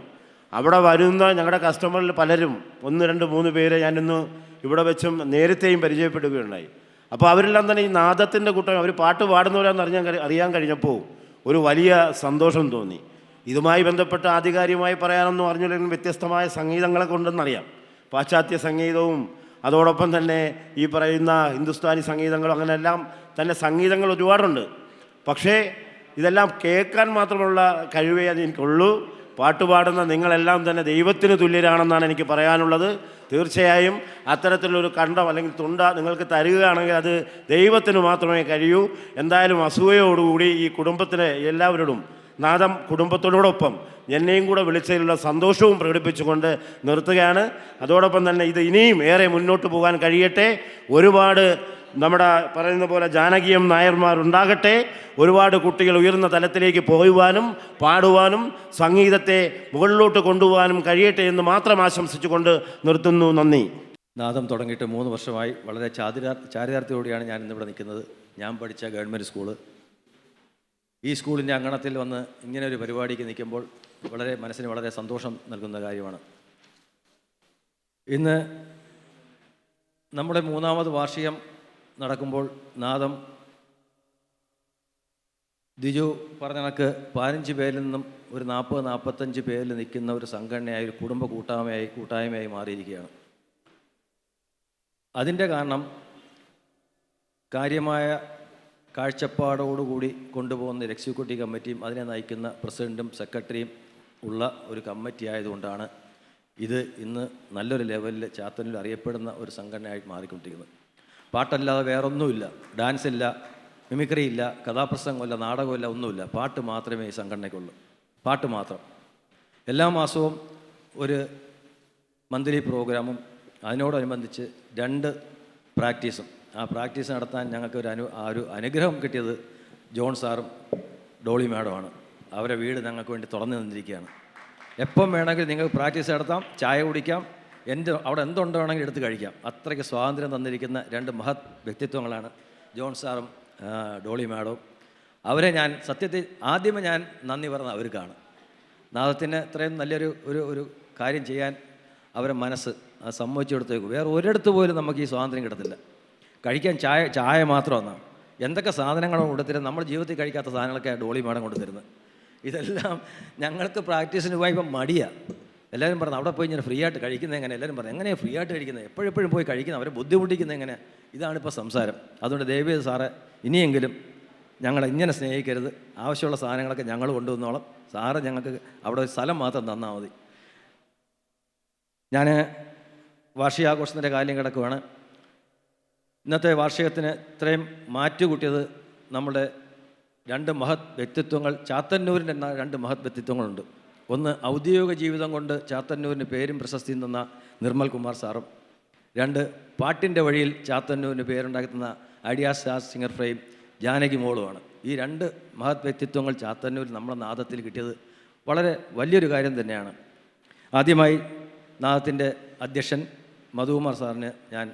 അവിടെ വരുന്ന ഞങ്ങളുടെ കസ്റ്റമറിൽ പലരും 1, 2, 3 പേരെ ഞാനിന്ന് ഇവിടെ വെച്ചും നേരത്തെയും പരിചയപ്പെടുകയുണ്ടായി. അപ്പോൾ അവരെല്ലാം തന്നെ ഈ നാദത്തിൻ്റെ കൂട്ടം അവർ പാട്ട് പാടുന്നവരാണെന്ന് അറിയാൻ കഴിഞ്ഞപ്പോൾ ഒരു വലിയ സന്തോഷം തോന്നി. ഇതുമായി ബന്ധപ്പെട്ട് ആധികാരികമായി പറയാനൊന്നും അറിഞ്ഞില്ലെങ്കിലും വ്യത്യസ്തമായ സംഗീതങ്ങളെ കൊണ്ടെന്നറിയാം. പാശ്ചാത്യ സംഗീതവും അതോടൊപ്പം തന്നെ ഈ പറയുന്ന ഹിന്ദുസ്ഥാനി സംഗീതങ്ങളും അങ്ങനെയെല്ലാം തന്നെ സംഗീതങ്ങൾ ഒരുപാടുണ്ട്. പക്ഷേ ഇതെല്ലാം കേൾക്കാൻ മാത്രമുള്ള കഴിവേ അത് എനിക്കുള്ളൂ. പാട്ടുപാടുന്ന നിങ്ങളെല്ലാം തന്നെ ദൈവത്തിന് തുല്യരാണെന്നാണ് എനിക്ക് പറയാനുള്ളത്. തീർച്ചയായും അത്തരത്തിലൊരു കണ്ടം അല്ലെങ്കിൽ തുണ്ട നിങ്ങൾക്ക് തരികയാണെങ്കിൽ അത് ദൈവത്തിന് മാത്രമേ കഴിയൂ. എന്തായാലും അസൂയയോടുകൂടി ഈ കുടുംബത്തിലെ എല്ലാവരോടും നാദം കുടുംബത്തോടൊപ്പം എന്നെയും കൂടെ വിളിച്ചതിലുള്ള സന്തോഷവും പ്രകടിപ്പിച്ചുകൊണ്ട് നിർത്തുകയാണ്. അതോടൊപ്പം തന്നെ ഇത് ഇനിയും ഏറെ മുന്നോട്ട് പോകാൻ കഴിയട്ടെ. ഒരുപാട് നമ്മുടെ പറയുന്ന പോലെ ജാനകീയം നായന്മാരുണ്ടാകട്ടെ. ഒരുപാട് കുട്ടികൾ ഉയർന്ന തലത്തിലേക്ക് പോകുവാനും പാടുവാനും സംഗീതത്തെ മുകളിലോട്ട് കൊണ്ടുപോകാനും കഴിയട്ടെ എന്ന് മാത്രം ആശംസിച്ചുകൊണ്ട് നിർത്തുന്നു. നന്ദി. നാദം തുടങ്ങിയിട്ട് 3 വർഷമായി. വളരെ ചാരിതാർത്ഥ്യത്തോടെയാണ് ഞാൻ ഇന്നിവിടെ നിൽക്കുന്നത്. ഞാൻ പഠിച്ച ഗവൺമെൻറ് സ്കൂള്, ഈ സ്കൂളിൻ്റെ അങ്കണത്തിൽ വന്ന് ഇങ്ങനെ ഒരു പരിപാടിക്ക് നിൽക്കുമ്പോൾ മനസ്സിന് വളരെ സന്തോഷം നൽകുന്ന കാര്യമാണ്. ഇന്ന് നമ്മുടെ 3ാമത് വാർഷികം നടക്കുമ്പോൾ നാദം ദിജു പറഞ്ഞ കണക്ക് 15 പേരിൽ നിന്നും ഒരു 40-45 പേരിൽ നിൽക്കുന്ന ഒരു സംഘടനയായി, ഒരു കുടുംബ കൂട്ടായ്മയായി മാറിയിരിക്കുകയാണ്. അതിൻ്റെ കാരണം കാര്യമായ കാഴ്ചപ്പാടോടുകൂടി കൊണ്ടുപോകുന്ന എക്സിക്യൂട്ടീവ് കമ്മിറ്റിയും അതിനെ നയിക്കുന്ന പ്രസിഡൻറ്റും സെക്രട്ടറിയും ഉള്ള ഒരു കമ്മിറ്റി ആയതുകൊണ്ടാണ് ഇത് ഇന്ന് നല്ലൊരു ലെവലിൽ ചാത്തന്നൂരിൽ അറിയപ്പെടുന്ന ഒരു സംഘടനയായിട്ട് മാറിക്കൊണ്ടിരിക്കുന്നത്. പാട്ടല്ലാതെ വേറൊന്നുമില്ല, ഡാൻസ് ഇല്ല, മിമിക്രി ഇല്ല, കഥാപ്രസംഗമില്ല, നാടകമില്ല, ഒന്നുമില്ല. പാട്ട് മാത്രമേ ഈ സംഘടനയ്ക്കുള്ളൂ. പാട്ട് മാത്രം. എല്ലാ മാസവും ഒരു മന്ത്ലി പ്രോഗ്രാമും അതിനോടനുബന്ധിച്ച് 2 പ്രാക്ടീസും. ആ പ്രാക്ടീസ് നടത്താൻ ഞങ്ങൾക്ക് ഒരു അനുഗ്രഹം കിട്ടിയത് ജോൺ സാറും ഡോളി മാഡമാണ്. അവരെ വീട് ഞങ്ങൾക്ക് വേണ്ടി തുറന്നു നിന്നിരിക്കുകയാണ്. എപ്പം വേണമെങ്കിൽ നിങ്ങൾക്ക് പ്രാക്ടീസ് നടത്താം, ചായ കുടിക്കാം, അവിടെ എന്തുണ്ടോ വേണമെങ്കിൽ എടുത്ത് കഴിക്കാം. അത്രയ്ക്ക് സ്വാതന്ത്ര്യം തന്നിരിക്കുന്ന 2 മഹത് വ്യക്തിത്വങ്ങളാണ് ജോൺ സാറും ഡോളി മാഡവും. അവരെ ഞാൻ സത്യത്തിൽ ആദ്യമേ ഞാൻ നന്ദി പറഞ്ഞത് അവർക്കാണ്. നാദത്തിന് ഇത്രയും നല്ലൊരു ഒരു കാര്യം ചെയ്യാൻ അവരെ മനസ്സ് സമ്മതിച്ചു കൊടുത്തേക്കും. വേറെ ഒരിടത്ത് പോലും നമുക്ക് ഈ സ്വാതന്ത്ര്യം കിട്ടത്തില്ല. കഴിക്കാൻ ചായ മാത്രമാണ്. എന്തൊക്കെ സാധനങ്ങളാണ് കൊണ്ടുതരുന്നത്, നമ്മുടെ ജീവിതത്തിൽ കഴിക്കാത്ത സാധനങ്ങളൊക്കെ ഡോളി മാഡം കൊണ്ടുതരുന്നത്. ഇതെല്ലാം ഞങ്ങൾക്ക് പ്രാക്ടീസിന് പോയപ്പോൾ മടിയാണ്. എല്ലാവരും പറഞ്ഞു അവിടെ പോയി ഞാൻ ഫ്രീ ആയിട്ട് കഴിക്കുന്നത് എങ്ങനെ? എല്ലാവരും പറഞ്ഞു എങ്ങനെയാണ് ഫ്രീ ആയിട്ട് കഴിക്കുന്നത്, എപ്പോഴും പോയി കഴിക്കുന്നത്, അവരെ ബുദ്ധിമുട്ടിക്കുന്നത് എങ്ങനെ? ഇതാണിപ്പോൾ സംസാരം. അതുകൊണ്ട് ദയവേത് സാറ് ഇനിയെങ്കിലും ഞങ്ങളെ ഇങ്ങനെ സ്നേഹിക്കരുത്. ആവശ്യമുള്ള സാധനങ്ങളൊക്കെ ഞങ്ങൾ കൊണ്ടുവന്നോളാം. സാറ് ഞങ്ങൾക്ക് അവിടെ ഒരു സ്ഥലം മാത്രം തന്നാൽ മതി. ഞാൻ വാർഷികാഘോഷത്തിൻ്റെ കാര്യം കിടക്കുകയാണ്. ഇന്നത്തെ വാർഷികത്തിന് ഇത്രയും മാറ്റുകൂട്ടിയത് നമ്മുടെ 2 മഹത് വ്യക്തിത്വങ്ങൾ, ചാത്തന്നൂരിൻ്റെ 2 മഹത് വ്യക്തിത്വങ്ങളുണ്ട്. ഒന്ന് ഔദ്യോഗിക ജീവിതം കൊണ്ട് ചാത്തന്നൂരിന് പേരും പ്രശസ്തിയും തന്ന നിർമ്മൽ കുമാർ സാറും, 2 പാട്ടിൻ്റെ വഴിയിൽ ചാത്തന്നൂരിന് പേരുണ്ടാക്കുന്ന idea star singer frame Janaki മോളുമാണ്. ഈ 2 മഹത് വ്യക്തിത്വങ്ങൾ ചാത്തന്നൂരിൽ നമ്മുടെ നാദത്തിൽ കിട്ടിയത് വളരെ വലിയൊരു കാര്യം തന്നെയാണ്. ആദ്യമായി നാദത്തിൻ്റെ അധ്യക്ഷൻ മധുകുമാർ സാറിന് ഞാൻ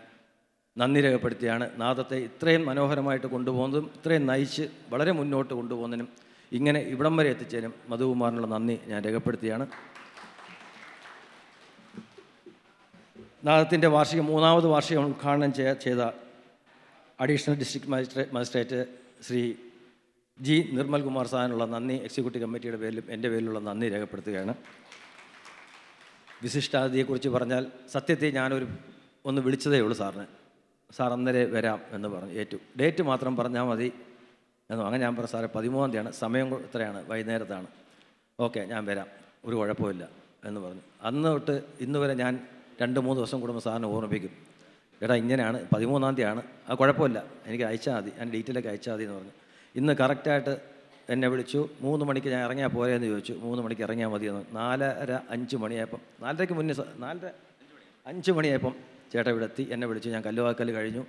നന്ദി രേഖപ്പെടുത്തിയാണ്. നാദത്തെ ഇത്രയും മനോഹരമായിട്ട് കൊണ്ടുപോകുന്നതും ഇത്രയും നയിച്ച് വളരെ മുന്നോട്ട് കൊണ്ടുപോകുന്നതിനും ഇങ്ങനെ ഇവിടം വരെ എത്തിച്ചതിനും മധുകുമാറിനുള്ള നന്ദി ഞാൻ രേഖപ്പെടുത്തിയാണ്. നാദത്തിൻ്റെ 3ാമത് വാർഷികം ഉദ്ഘാടനം ചെയ്ത additional district magistrate Shri G Nirmal Kumar സാറിനുള്ള നന്ദി എക്സിക്യൂട്ടീവ് കമ്മിറ്റിയുടെ പേരിലും എൻ്റെ പേരിലുള്ള നന്ദി രേഖപ്പെടുത്തുകയാണ്. വിശിഷ്ടാതിഥിയെക്കുറിച്ച് പറഞ്ഞാൽ സത്യത്തിൽ ഒന്ന് വിളിച്ചതേ ഉള്ളൂ സാറിന്. സാർ അന്നേരം വരാം എന്ന് പറഞ്ഞു ഏറ്റു. ഡേറ്റ് മാത്രം പറഞ്ഞാൽ മതി എന്ന്. അങ്ങനെ ഞാൻ പറഞ്ഞു സാറേ 13-ാം തീയതിയാണ്, സമയം എത്രയാണ്? വൈകുന്നേരത്താണ്. ഓക്കെ ഞാൻ വരാം, ഒരു കുഴപ്പമില്ല എന്ന് പറഞ്ഞു. അന്ന് തൊട്ട് ഇന്ന് വരെ ഞാൻ 2-3 ദിവസം കൂടുമ്പോൾ സാറിനെ ഓർമ്മിപ്പിക്കും, എടാ ഇങ്ങനെയാണ് 13-ാം തീയതിയാണ്, അത് കുഴപ്പമില്ല, എനിക്ക് അയച്ചാൽ മതി, ഞാൻ ഡീറ്റെയിലൊക്കെ അയച്ചാൽ മതി എന്ന് പറഞ്ഞു. ഇന്ന് കറക്റ്റായിട്ട് എന്നെ വിളിച്ചു. 3 മണിക്ക് ഞാൻ ഇറങ്ങിയാൽ പോരെ എന്ന് ചോദിച്ചു. 3 മണിക്ക് ഇറങ്ങിയാൽ മതിയെന്ന്. 4:30-5 മണിയായപ്പം, 4:30-ക്ക് മുന്നേ 4:30-5 മണിയായപ്പം ചേട്ടാ ഇവിടെ എത്തി. എന്നെ വിളിച്ചു. ഞാൻ കല്ലുവാക്കൽ കഴിഞ്ഞു.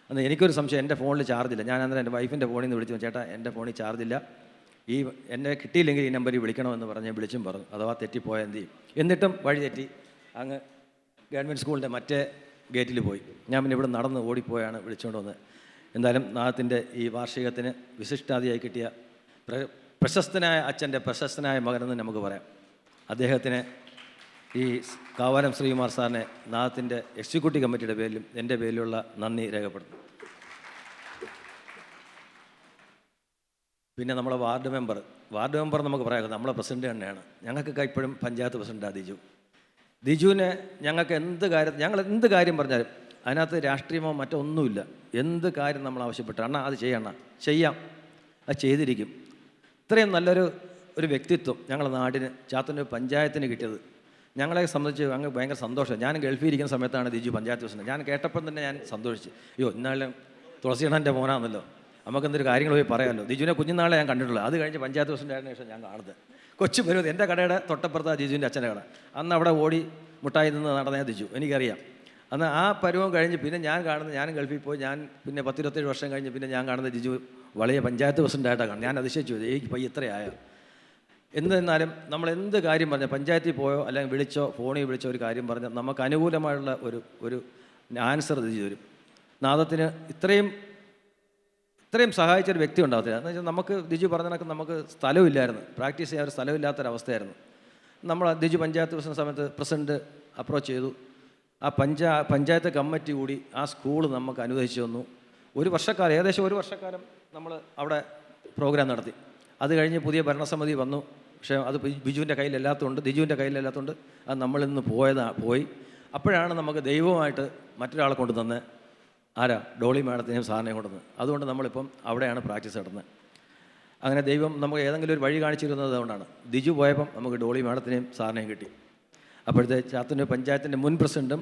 അന്ന് എനിക്കൊരു സംശയം, എൻ്റെ ഫോണിൽ ചാർജില്ല. ഞാൻ അന്നേരം എൻ്റെ വൈഫിൻ്റെ ഫോണിൽ നിന്ന് വിളിച്ചു, ചേട്ടാ എൻ്റെ ഫോണിൽ ചാർജില്ല, എന്നെ കിട്ടിയില്ലെങ്കിൽ ഈ നമ്പറിൽ വിളിക്കണമെന്ന് പറഞ്ഞ് വിളിച്ചും പറഞ്ഞു. അഥവാ തെറ്റിപ്പോയാൽ എന്ത് ചെയ്യും? എന്നിട്ടും വഴി തെറ്റി അങ്ങ് ഗവൺമെൻറ് സ്കൂളിൻ്റെ മറ്റേ ഗേറ്റിൽ പോയി. ഞാൻ പിന്നെ ഇവിടെ നടന്ന് ഓടിപ്പോയാണ് വിളിച്ചുകൊണ്ട് വന്നത്. എന്തായാലും നാദത്തിൻ്റെ ഈ വാർഷികത്തിന് വിശിഷ്ടാതിയായി കിട്ടിയ പ്രശസ്തനായ അച്ഛൻ്റെ പ്രശസ്തനായ മകനെന്ന് നമുക്ക് പറയാം. അദ്ദേഹത്തിന് ഈ കാവാലം ശ്രീകുമാർ സാറിനെ നാദത്തിൻ്റെ എക്സിക്യൂട്ടീവ് കമ്മിറ്റിയുടെ പേരിലും എൻ്റെ പേരിലുള്ള നന്ദി രേഖപ്പെടുത്തുന്നു. പിന്നെ നമ്മളെ വാർഡ് മെമ്പർ നമുക്ക് പറയാം, നമ്മളെ പ്രസിഡന്റ് തന്നെയാണ്. ഞങ്ങൾക്കൊക്കെ ഇപ്പോഴും പഞ്ചായത്ത് പ്രസിഡന്റാണ് ദിജുവിനെ. ഞങ്ങൾക്ക് ഞങ്ങൾ എന്ത് കാര്യം പറഞ്ഞാലും അതിനകത്ത് രാഷ്ട്രീയമോ മറ്റോ ഒന്നുമില്ല. എന്ത് കാര്യം നമ്മൾ ആവശ്യപ്പെട്ടു, അണ്ണാ അത് ചെയ്യണം, ചെയ്യാം, അത് ചെയ്തിരിക്കും. ഇത്രയും നല്ലൊരു വ്യക്തിത്വം ഞങ്ങളുടെ നാടിന് ചാത്തന്നൂർ പഞ്ചായത്തിന് കിട്ടിയത് ഞങ്ങളെ സംബന്ധിച്ച് അങ്ങ് ഭയങ്കര സന്തോഷം. ഞാൻ ഗൾഫിൽ ഇരിക്കുന്ന സമയത്താണ് ദിജു പഞ്ചായത്ത് പ്രസിഡന്റ്. ഞാൻ കേട്ടപ്പം തന്നെ ഞാൻ സന്തോഷിച്ചു. അയ്യോ, ഇന്നാളും തുളസിയണ്ണൻ്റെ മോനാണല്ലോ, നമുക്കെന്തൊരു കാര്യങ്ങൾ പോയി പറയാമല്ലോ. ദിജുവിനെ കുഞ്ഞുനാളെ ഞാൻ കണ്ടിട്ടുള്ളൂ. അത് കഴിഞ്ഞ് പഞ്ചായത്ത് പ്രസിഡന്റ് ആയതിനു ശേഷം ഞാൻ കാണുന്നത് കൊച്ചു പരുവത്തിൽ എൻ്റെ കടയുടെ തൊട്ടപ്പുറത്താണ് ദിജുവിൻ്റെ അച്ഛൻ്റെ കട. അന്ന് അവിടെ ഓടി മുട്ടായി നിന്ന് നടന്നേ ദിജു, എനിക്കറിയാം. അന്ന് ആ പരുവം കഴിഞ്ഞ് പിന്നെ ഞാൻ കാണുന്നത്, ഞാനും ഗൾഫിൽ പോയി, ഞാൻ പിന്നെ 10-27 വർഷം കഴിഞ്ഞ് പിന്നെ ഞാൻ കാണുന്നത് ദിജു വലിയ പഞ്ചായത്ത് പ്രസിഡൻ്റായിട്ടാണ് കാണുന്നത്. ഞാൻ അതിശയിച്ചു, ഇപ്പോൾ ഇത്രയായോ. എന്നിരുന്നാലും നമ്മൾ എന്ത് കാര്യം പറഞ്ഞാൽ, പഞ്ചായത്തിൽ പോയോ അല്ലെങ്കിൽ വിളിച്ചോ ഫോണിൽ വിളിച്ചോ ഒരു കാര്യം പറഞ്ഞാൽ നമുക്ക് അനുകൂലമായുള്ള ഒരു ആൻസർ ദിജു തരും. നാദത്തിന് ഇത്രയും സഹായിച്ചൊരു വ്യക്തി ഉണ്ടാകത്തില്ല. എന്ന് വെച്ചാൽ നമുക്ക് ദിജു പറഞ്ഞ കണക്ക് നമുക്ക് സ്ഥലമില്ലായിരുന്നു, പ്രാക്ടീസ് ചെയ്യാൻ ഒരു സ്ഥലമില്ലാത്തൊരവസ്ഥയായിരുന്നു. നമ്മൾ ദിജു പഞ്ചായത്ത് പ്രസിഡന്റ് സമയത്ത് പ്രസിഡന്റ് അപ്രോച്ച് ചെയ്തു. ആ പഞ്ചായത്ത് കമ്മിറ്റി കൂടി ആ സ്കൂൾ നമുക്ക് അനുവദിച്ചു തന്നു. ഏകദേശം ഒരു വർഷക്കാലം നമ്മൾ അവിടെ പ്രോഗ്രാം നടത്തി. അത് കഴിഞ്ഞ് പുതിയ ഭരണസമിതി വന്നു. പക്ഷേ അത് ദിജുവിൻ്റെ കയ്യിലല്ലാത്തതുകൊണ്ട് അത് നമ്മളിൽ നിന്ന് പോയി. അപ്പോഴാണ് നമുക്ക് ദൈവമായിട്ട് മറ്റൊരാളെ കൊണ്ടുതന്ന്, ആരാ, ഡോളി മാഡത്തിനെയും സാറിനെയും കൊണ്ടുവന്ന്. അതുകൊണ്ട് നമ്മളിപ്പം അവിടെയാണ് പ്രാക്ടീസ് നടത്തുന്നത്. അങ്ങനെ ദൈവം നമുക്ക് ഏതെങ്കിലും ഒരു വഴി കാണിച്ചിരുന്നത് കൊണ്ടാണ്. ദിജു പോയപ്പം നമുക്ക് ഡോളി മാഡത്തിനെയും സാറിനെയും കിട്ടി. അപ്പോഴത്തെ ചാത്തന്നൂർ പഞ്ചായത്തിൻ്റെ മുൻ പ്രസിഡൻറ്റും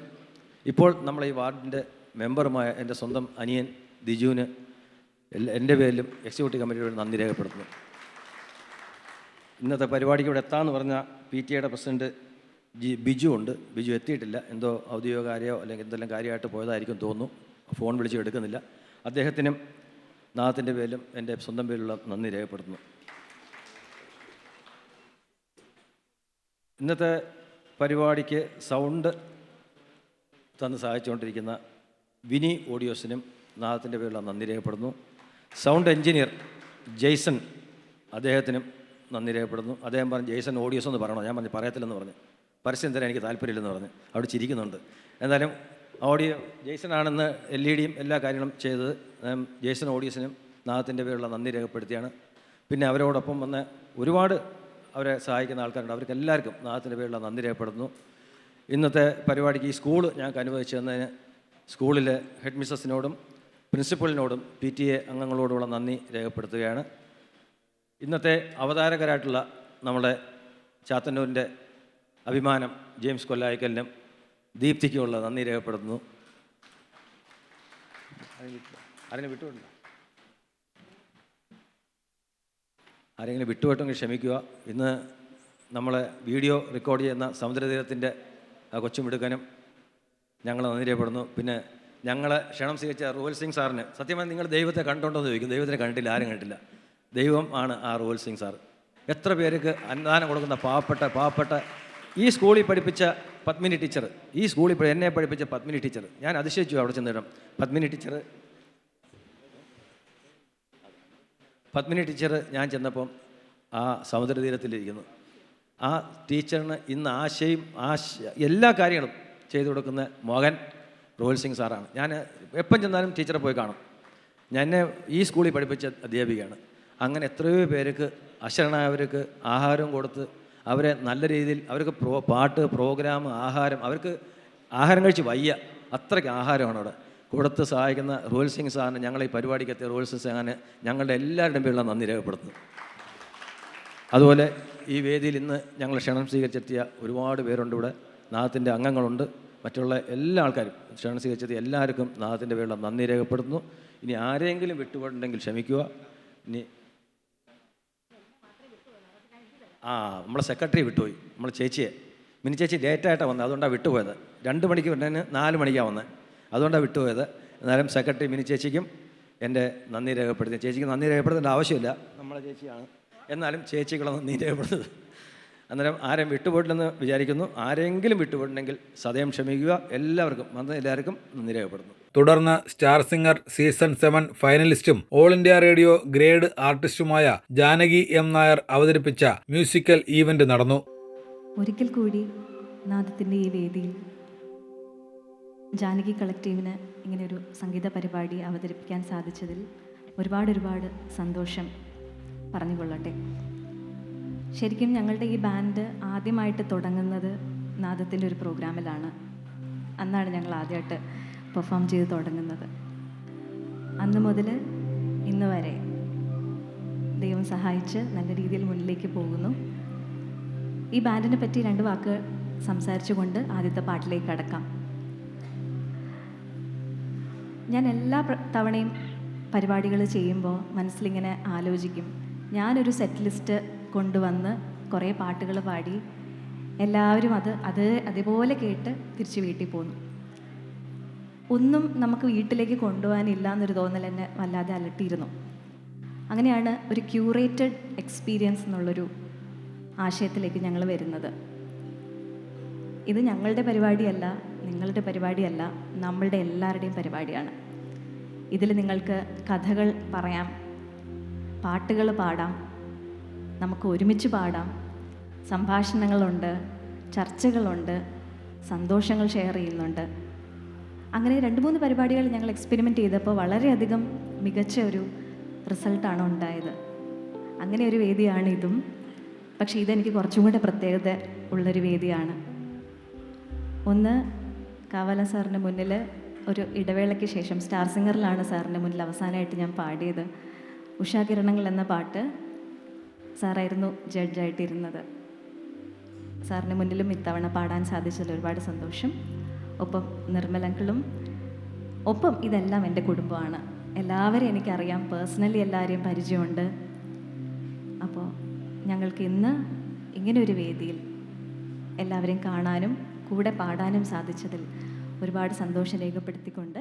ഇപ്പോൾ നമ്മളെ ഈ വാർഡിൻ്റെ മെമ്പറുമായ എൻ്റെ സ്വന്തം അനിയൻ ദിജുവിന് എൻ്റെ പേരിലും എക്സിക്യൂട്ടീവ് കമ്മിറ്റിയോട് നന്ദി രേഖപ്പെടുത്തുന്നു. ഇന്നത്തെ പരിപാടിക്ക് ഇവിടെ എത്താമെന്ന് പറഞ്ഞ PTA പ്രസിഡൻറ്റ് ബിജു ഉണ്ട്. ബിജു എത്തിയിട്ടില്ല, എന്തോ ഔദ്യോഗിക കാര്യമോ അല്ലെങ്കിൽ എന്തെല്ലാം കാര്യമായിട്ട് പോയതായിരിക്കും തോന്നുന്നു. ഫോൺ വിളിച്ച് എടുക്കുന്നില്ല. അദ്ദേഹത്തിനും നാദത്തിൻ്റെ പേരിലും എൻ്റെ സ്വന്തം പേരിലുള്ള നന്ദി രേഖപ്പെടുത്തുന്നു. ഇന്നത്തെ പരിപാടിക്ക് സൗണ്ട് തന്ന് സഹായിച്ചുകൊണ്ടിരിക്കുന്ന വിനി ഓഡിയോസിനും നാദത്തിൻ്റെ പേരിലുള്ള നന്ദി രേഖപ്പെടുന്നു. സൗണ്ട് എഞ്ചിനീയർ ജെയ്സൺ, അദ്ദേഹത്തിനും നന്ദി രേഖപ്പെടുന്നു. അദ്ദേഹം പറഞ്ഞു ജെയ്സൺ ഓഡിയോസ് എന്ന് പറയണോ, ഞാൻ പറഞ്ഞു പറയത്തില്ലെന്ന് പറഞ്ഞു. പരസ്യം തരാൻ എനിക്ക് താല്പര്യമില്ലെന്ന് പറഞ്ഞു. അവിടെ ചിരിക്കുന്നുണ്ട്. എന്തായാലും ഓഡിയോ ജെയ്സൺ ആണെന്ന് LED എല്ലാ കാര്യങ്ങളും ചെയ്തത്. ജെയ്സൺ ഓഡിയോസിനും നാദത്തിൻ്റെ പേരിലുള്ള നന്ദി രേഖപ്പെടുത്തിയാണ്. പിന്നെ അവരോടൊപ്പം വന്ന് ഒരുപാട് അവരെ സഹായിക്കുന്ന ആൾക്കാരുണ്ട്. അവർക്ക് എല്ലാവർക്കും നാദത്തിൻ്റെ പേരിലുള്ള നന്ദി രേഖപ്പെടുന്നു. ഇന്നത്തെ പരിപാടിക്ക് ഈ സ്കൂൾ ഞങ്ങൾക്ക് അനുവദിച്ചു തന്നതിന് സ്കൂളിലെ ഹെഡ് മിസ്സസിനോടും പ്രിൻസിപ്പലിനോടും PTA അംഗങ്ങളോടുമുള്ള നന്ദി രേഖപ്പെടുത്തുകയാണ്. ഇന്നത്തെ അവതാരകരായിട്ടുള്ള നമ്മുടെ ചാത്തന്നൂരിൻ്റെ അഭിമാനം ജെയിംസ് കൊല്ലായിക്കലിനും ദീപ്തിക്കുമുള്ള നന്ദി രേഖപ്പെടുത്തുന്നു. ആരെങ്കിലും വിട്ടുപോയിട്ടെങ്കിൽ ക്ഷമിക്കുക. ഇന്ന് നമ്മളെ വീഡിയോ റെക്കോർഡ് ചെയ്യുന്ന സമുദ്രതീരത്തിൻ്റെ കൊച്ചുമിടുക്കനും ഞങ്ങൾ നന്ദി രേഖപ്പെടുന്നു. പിന്നെ ഞങ്ങളെ ക്ഷണം സ്വീകരിച്ച റൂവൽ സിംഗ് സാറിന്, സത്യമായി നിങ്ങൾ ദൈവത്തെ കണ്ടുണ്ടോ എന്ന് ചോദിക്കും. ദൈവത്തിനെ കണ്ടിട്ടില്ല, ആരും കണ്ടിട്ടില്ല. ദൈവം ആണ് ആ റൂവൽ സിംഗ് സാർ. എത്ര പേർക്ക് അന്നദാനം കൊടുക്കുന്ന പാവപ്പെട്ട ഈ സ്കൂളിൽ പഠിപ്പിച്ച പത്മിനി ടീച്ചർ, ഈ സ്കൂളിൽ എന്നെ പഠിപ്പിച്ച പത്മിനി ടീച്ചർ, ഞാൻ അതിശയിച്ചു അവിടെ ചെന്നിടം. പത്മിനി ടീച്ചർ ഞാൻ ചെന്നപ്പം ആ സമുദ്രതീരത്തിലിരിക്കുന്നു. ആ ടീച്ചറിന് ഇന്ന് എല്ലാ കാര്യങ്ങളും ചെയ്തു കൊടുക്കുന്ന മകൻ റോയൽ സിംഗ് സാറാണ്. ഞാൻ എപ്പം ചെന്നാലും ടീച്ചറെ പോയി കാണും. എന്നെ ഈ സ്കൂളിൽ പഠിപ്പിച്ച അധ്യാപികയാണ്. അങ്ങനെ എത്രയോ പേർക്ക് അശരണായവർക്ക് ആഹാരം കൊടുത്ത് അവരെ നല്ല രീതിയിൽ അവർക്ക് പാട്ട്, പ്രോഗ്രാം, ആഹാരം, അവർക്ക് ആഹാരം കഴിച്ച് വയ്യ, അത്രയ്ക്ക് ആഹാരമാണ് അവിടെ കൊടുത്ത് സഹായിക്കുന്ന റോയൽ സിംഗ് സാറിന്, ഞങ്ങൾ ഈ പരിപാടിക്ക് എത്തിയ റോയൽ സിംഗ് സാറിന് ഞങ്ങളുടെ എല്ലാവരുടെയും പേരിലുള്ള നന്ദി രേഖപ്പെടുത്തുന്നു. അതുപോലെ ഈ വേദിയിൽ ഇന്ന് ഞങ്ങൾ ക്ഷണം സ്വീകരിച്ചെത്തിയ ഒരുപാട് പേരുണ്ട്. ഇവിടെ നാദത്തിൻ്റെ അംഗങ്ങളുണ്ട്, മറ്റുള്ള എല്ലാ ആൾക്കാരും ക്ഷണം സ്വീകരിച്ചെത്തിയ എല്ലാവർക്കും നാദത്തിൻ്റെ പേരിലുള്ള നന്ദി രേഖപ്പെടുത്തുന്നു. ഇനി ആരെങ്കിലും വിട്ടുപോയിട്ടുണ്ടെങ്കിൽ ക്ഷമിക്കുക. ഇനി നമ്മളെ സെക്രട്ടറി വിട്ടുപോയി, നമ്മളെ ചേച്ചിയെ, മിനി ചേച്ചി ലേറ്റായിട്ടാണ് വന്നത്, അതുകൊണ്ടാണ് വിട്ടുപോയത്. 2 മണിക്ക് വന്നതിന് 4 മണിക്കാണ് വന്നത്, അതുകൊണ്ടാണ് വിട്ടുപോയത്. എന്നാലും സെക്രട്ടറി മിനി ചേച്ചിക്കും എൻ്റെ നന്ദി രേഖപ്പെടുത്തി. ചേച്ചിക്ക് നന്ദി രേഖപ്പെടുത്തേണ്ട ആവശ്യമില്ല, നമ്മളെ ചേച്ചിയാണ്, എന്നാലും ചേച്ചിക്കുള്ള നന്ദി രേഖപ്പെടുത്തുന്നത്. അന്നേരം ആരും വിട്ടുപോയിട്ടില്ലെന്ന് വിചാരിക്കുന്നു. ആരെങ്കിലും വിട്ടുപോയിട്ടുണ്ടെങ്കിൽ സദയം ക്ഷമിക്കുക. എല്ലാവർക്കും നന്ദി രേഖപ്പെടുന്നു. തുടർന്ന് സ്റ്റാർ സിംഗർ സീസൺ 7 ഫൈനലിസ്റ്റും ഓൾ ഇന്ത്യ റേഡിയോ ഗ്രേഡ് ആർട്ടിസ്റ്റുമായ ജാനകി M. നായർ അവതരിപ്പിച്ച മ്യൂസിക്കൽ ഈവന്റ് നടന്നു. ഒരിക്കൽ കൂടി നാദത്തിൻ്റെ ഈ വേദിയിൽ ജാനകി കളക്റ്റീവിന് ഇങ്ങനെയൊരു സംഗീത പരിപാടി അവതരിപ്പിക്കാൻ സാധിച്ചതിൽ ഒരുപാട് സന്തോഷം പറഞ്ഞുകൊള്ളട്ടെ. ശരിക്കും ഞങ്ങളുടെ ഈ ബാൻഡ് ആദ്യമായിട്ട് തുടങ്ങുന്നത് നാദത്തിൻ്റെ ഒരു പ്രോഗ്രാമിലാണ്. അന്നാണ് ഞങ്ങൾ ആദ്യമായിട്ട് പെർഫോം ചെയ്ത് തുടങ്ങുന്നത്. അന്ന് മുതൽ ഇന്ന് വരെ ദൈവം സഹായിച്ച് നല്ല രീതിയിൽ മുന്നിലേക്ക് പോകുന്നു. ഈ ബാൻഡിനെ പറ്റി 2 വാക്ക് സംസാരിച്ചുകൊണ്ട് ആദ്യത്തെ പാട്ടിലേക്ക് കടക്കാം. ഞാൻ എല്ലാ തവണയും പരിപാടികൾ ചെയ്യുമ്പോൾ മനസ്സിലിങ്ങനെ ആലോചിക്കും, ഞാനൊരു സെറ്റ് ലിസ്റ്റ് കൊണ്ടുവന്ന് കുറേ പാട്ടുകൾ പാടി എല്ലാവരും അതേപോലെ കേട്ട് തിരിച്ച് വീട്ടിൽ പോന്നു. ഒന്നും നമുക്ക് വീട്ടിലേക്ക് കൊണ്ടുപോകാനില്ല എന്നൊരു തോന്നൽ എന്നെ വല്ലാതെ അലട്ടിയിരുന്നു. അങ്ങനെയാണ് ഒരു ക്യൂറേറ്റഡ് എക്സ്പീരിയൻസ് എന്നുള്ളൊരു ആശയത്തിലേക്ക് ഞങ്ങൾ വരുന്നത്. ഇത് ഞങ്ങളുടെ പരിപാടിയല്ല, നിങ്ങളുടെ പരിപാടിയല്ല, നമ്മളുടെ എല്ലാവരുടെയും പരിപാടിയാണ്. ഇതിൽ നിങ്ങൾക്ക് കഥകൾ പറയാം, പാട്ടുകൾ പാടാം, നമുക്ക് ഒരുമിച്ച് പാടാം, സംഭാഷണങ്ങളുണ്ട്, ചർച്ചകളുണ്ട്, സന്തോഷങ്ങൾ ഷെയർ ചെയ്യുന്നുണ്ട്. അങ്ങനെ 2-3 പരിപാടികൾ ഞങ്ങൾ എക്സ്പെരിമെൻ്റ് ചെയ്തപ്പോൾ വളരെയധികം മികച്ച ഒരു റിസൾട്ടാണ് ഉണ്ടായത്. അങ്ങനെ ഒരു വേദിയാണ് ഇതും. പക്ഷേ ഇതെനിക്ക് കുറച്ചും കൂടെ പ്രത്യേകത ഉള്ളൊരു വേദിയാണ്. ഒന്ന്, കാവാലൻ സാറിൻ്റെ മുന്നിൽ ഒരു ഇടവേളയ്ക്ക് ശേഷം സ്റ്റാർ സിംഗറിലാണ് സാറിൻ്റെ മുന്നിൽ അവസാനമായിട്ട് ഞാൻ പാടിയത്. ഉഷാകിരണങ്ങൾ എന്ന പാട്ട് സാറായിരുന്നു ജഡ്ജായിട്ടിരുന്നത്. സാറിൻ്റെ മുന്നിലും ഇത്തവണ പാടാൻ സാധിച്ചതിൽ ഒരുപാട് സന്തോഷം. ഒപ്പം നിർമ്മലങ്കളും, ഒപ്പം ഇതെല്ലാം എൻ്റെ കുടുംബമാണ്. എല്ലാവരെയും എനിക്കറിയാം, പേഴ്സണലി എല്ലാവരെയും പരിചയമുണ്ട്. അപ്പോൾ ഞങ്ങൾക്ക് ഇന്ന് ഇങ്ങനൊരു വേദിയിൽ എല്ലാവരെയും കാണാനും കൂടെ പാടാനും സാധിച്ചതിൽ ഒരുപാട് സന്തോഷം രേഖപ്പെടുത്തിക്കൊണ്ട്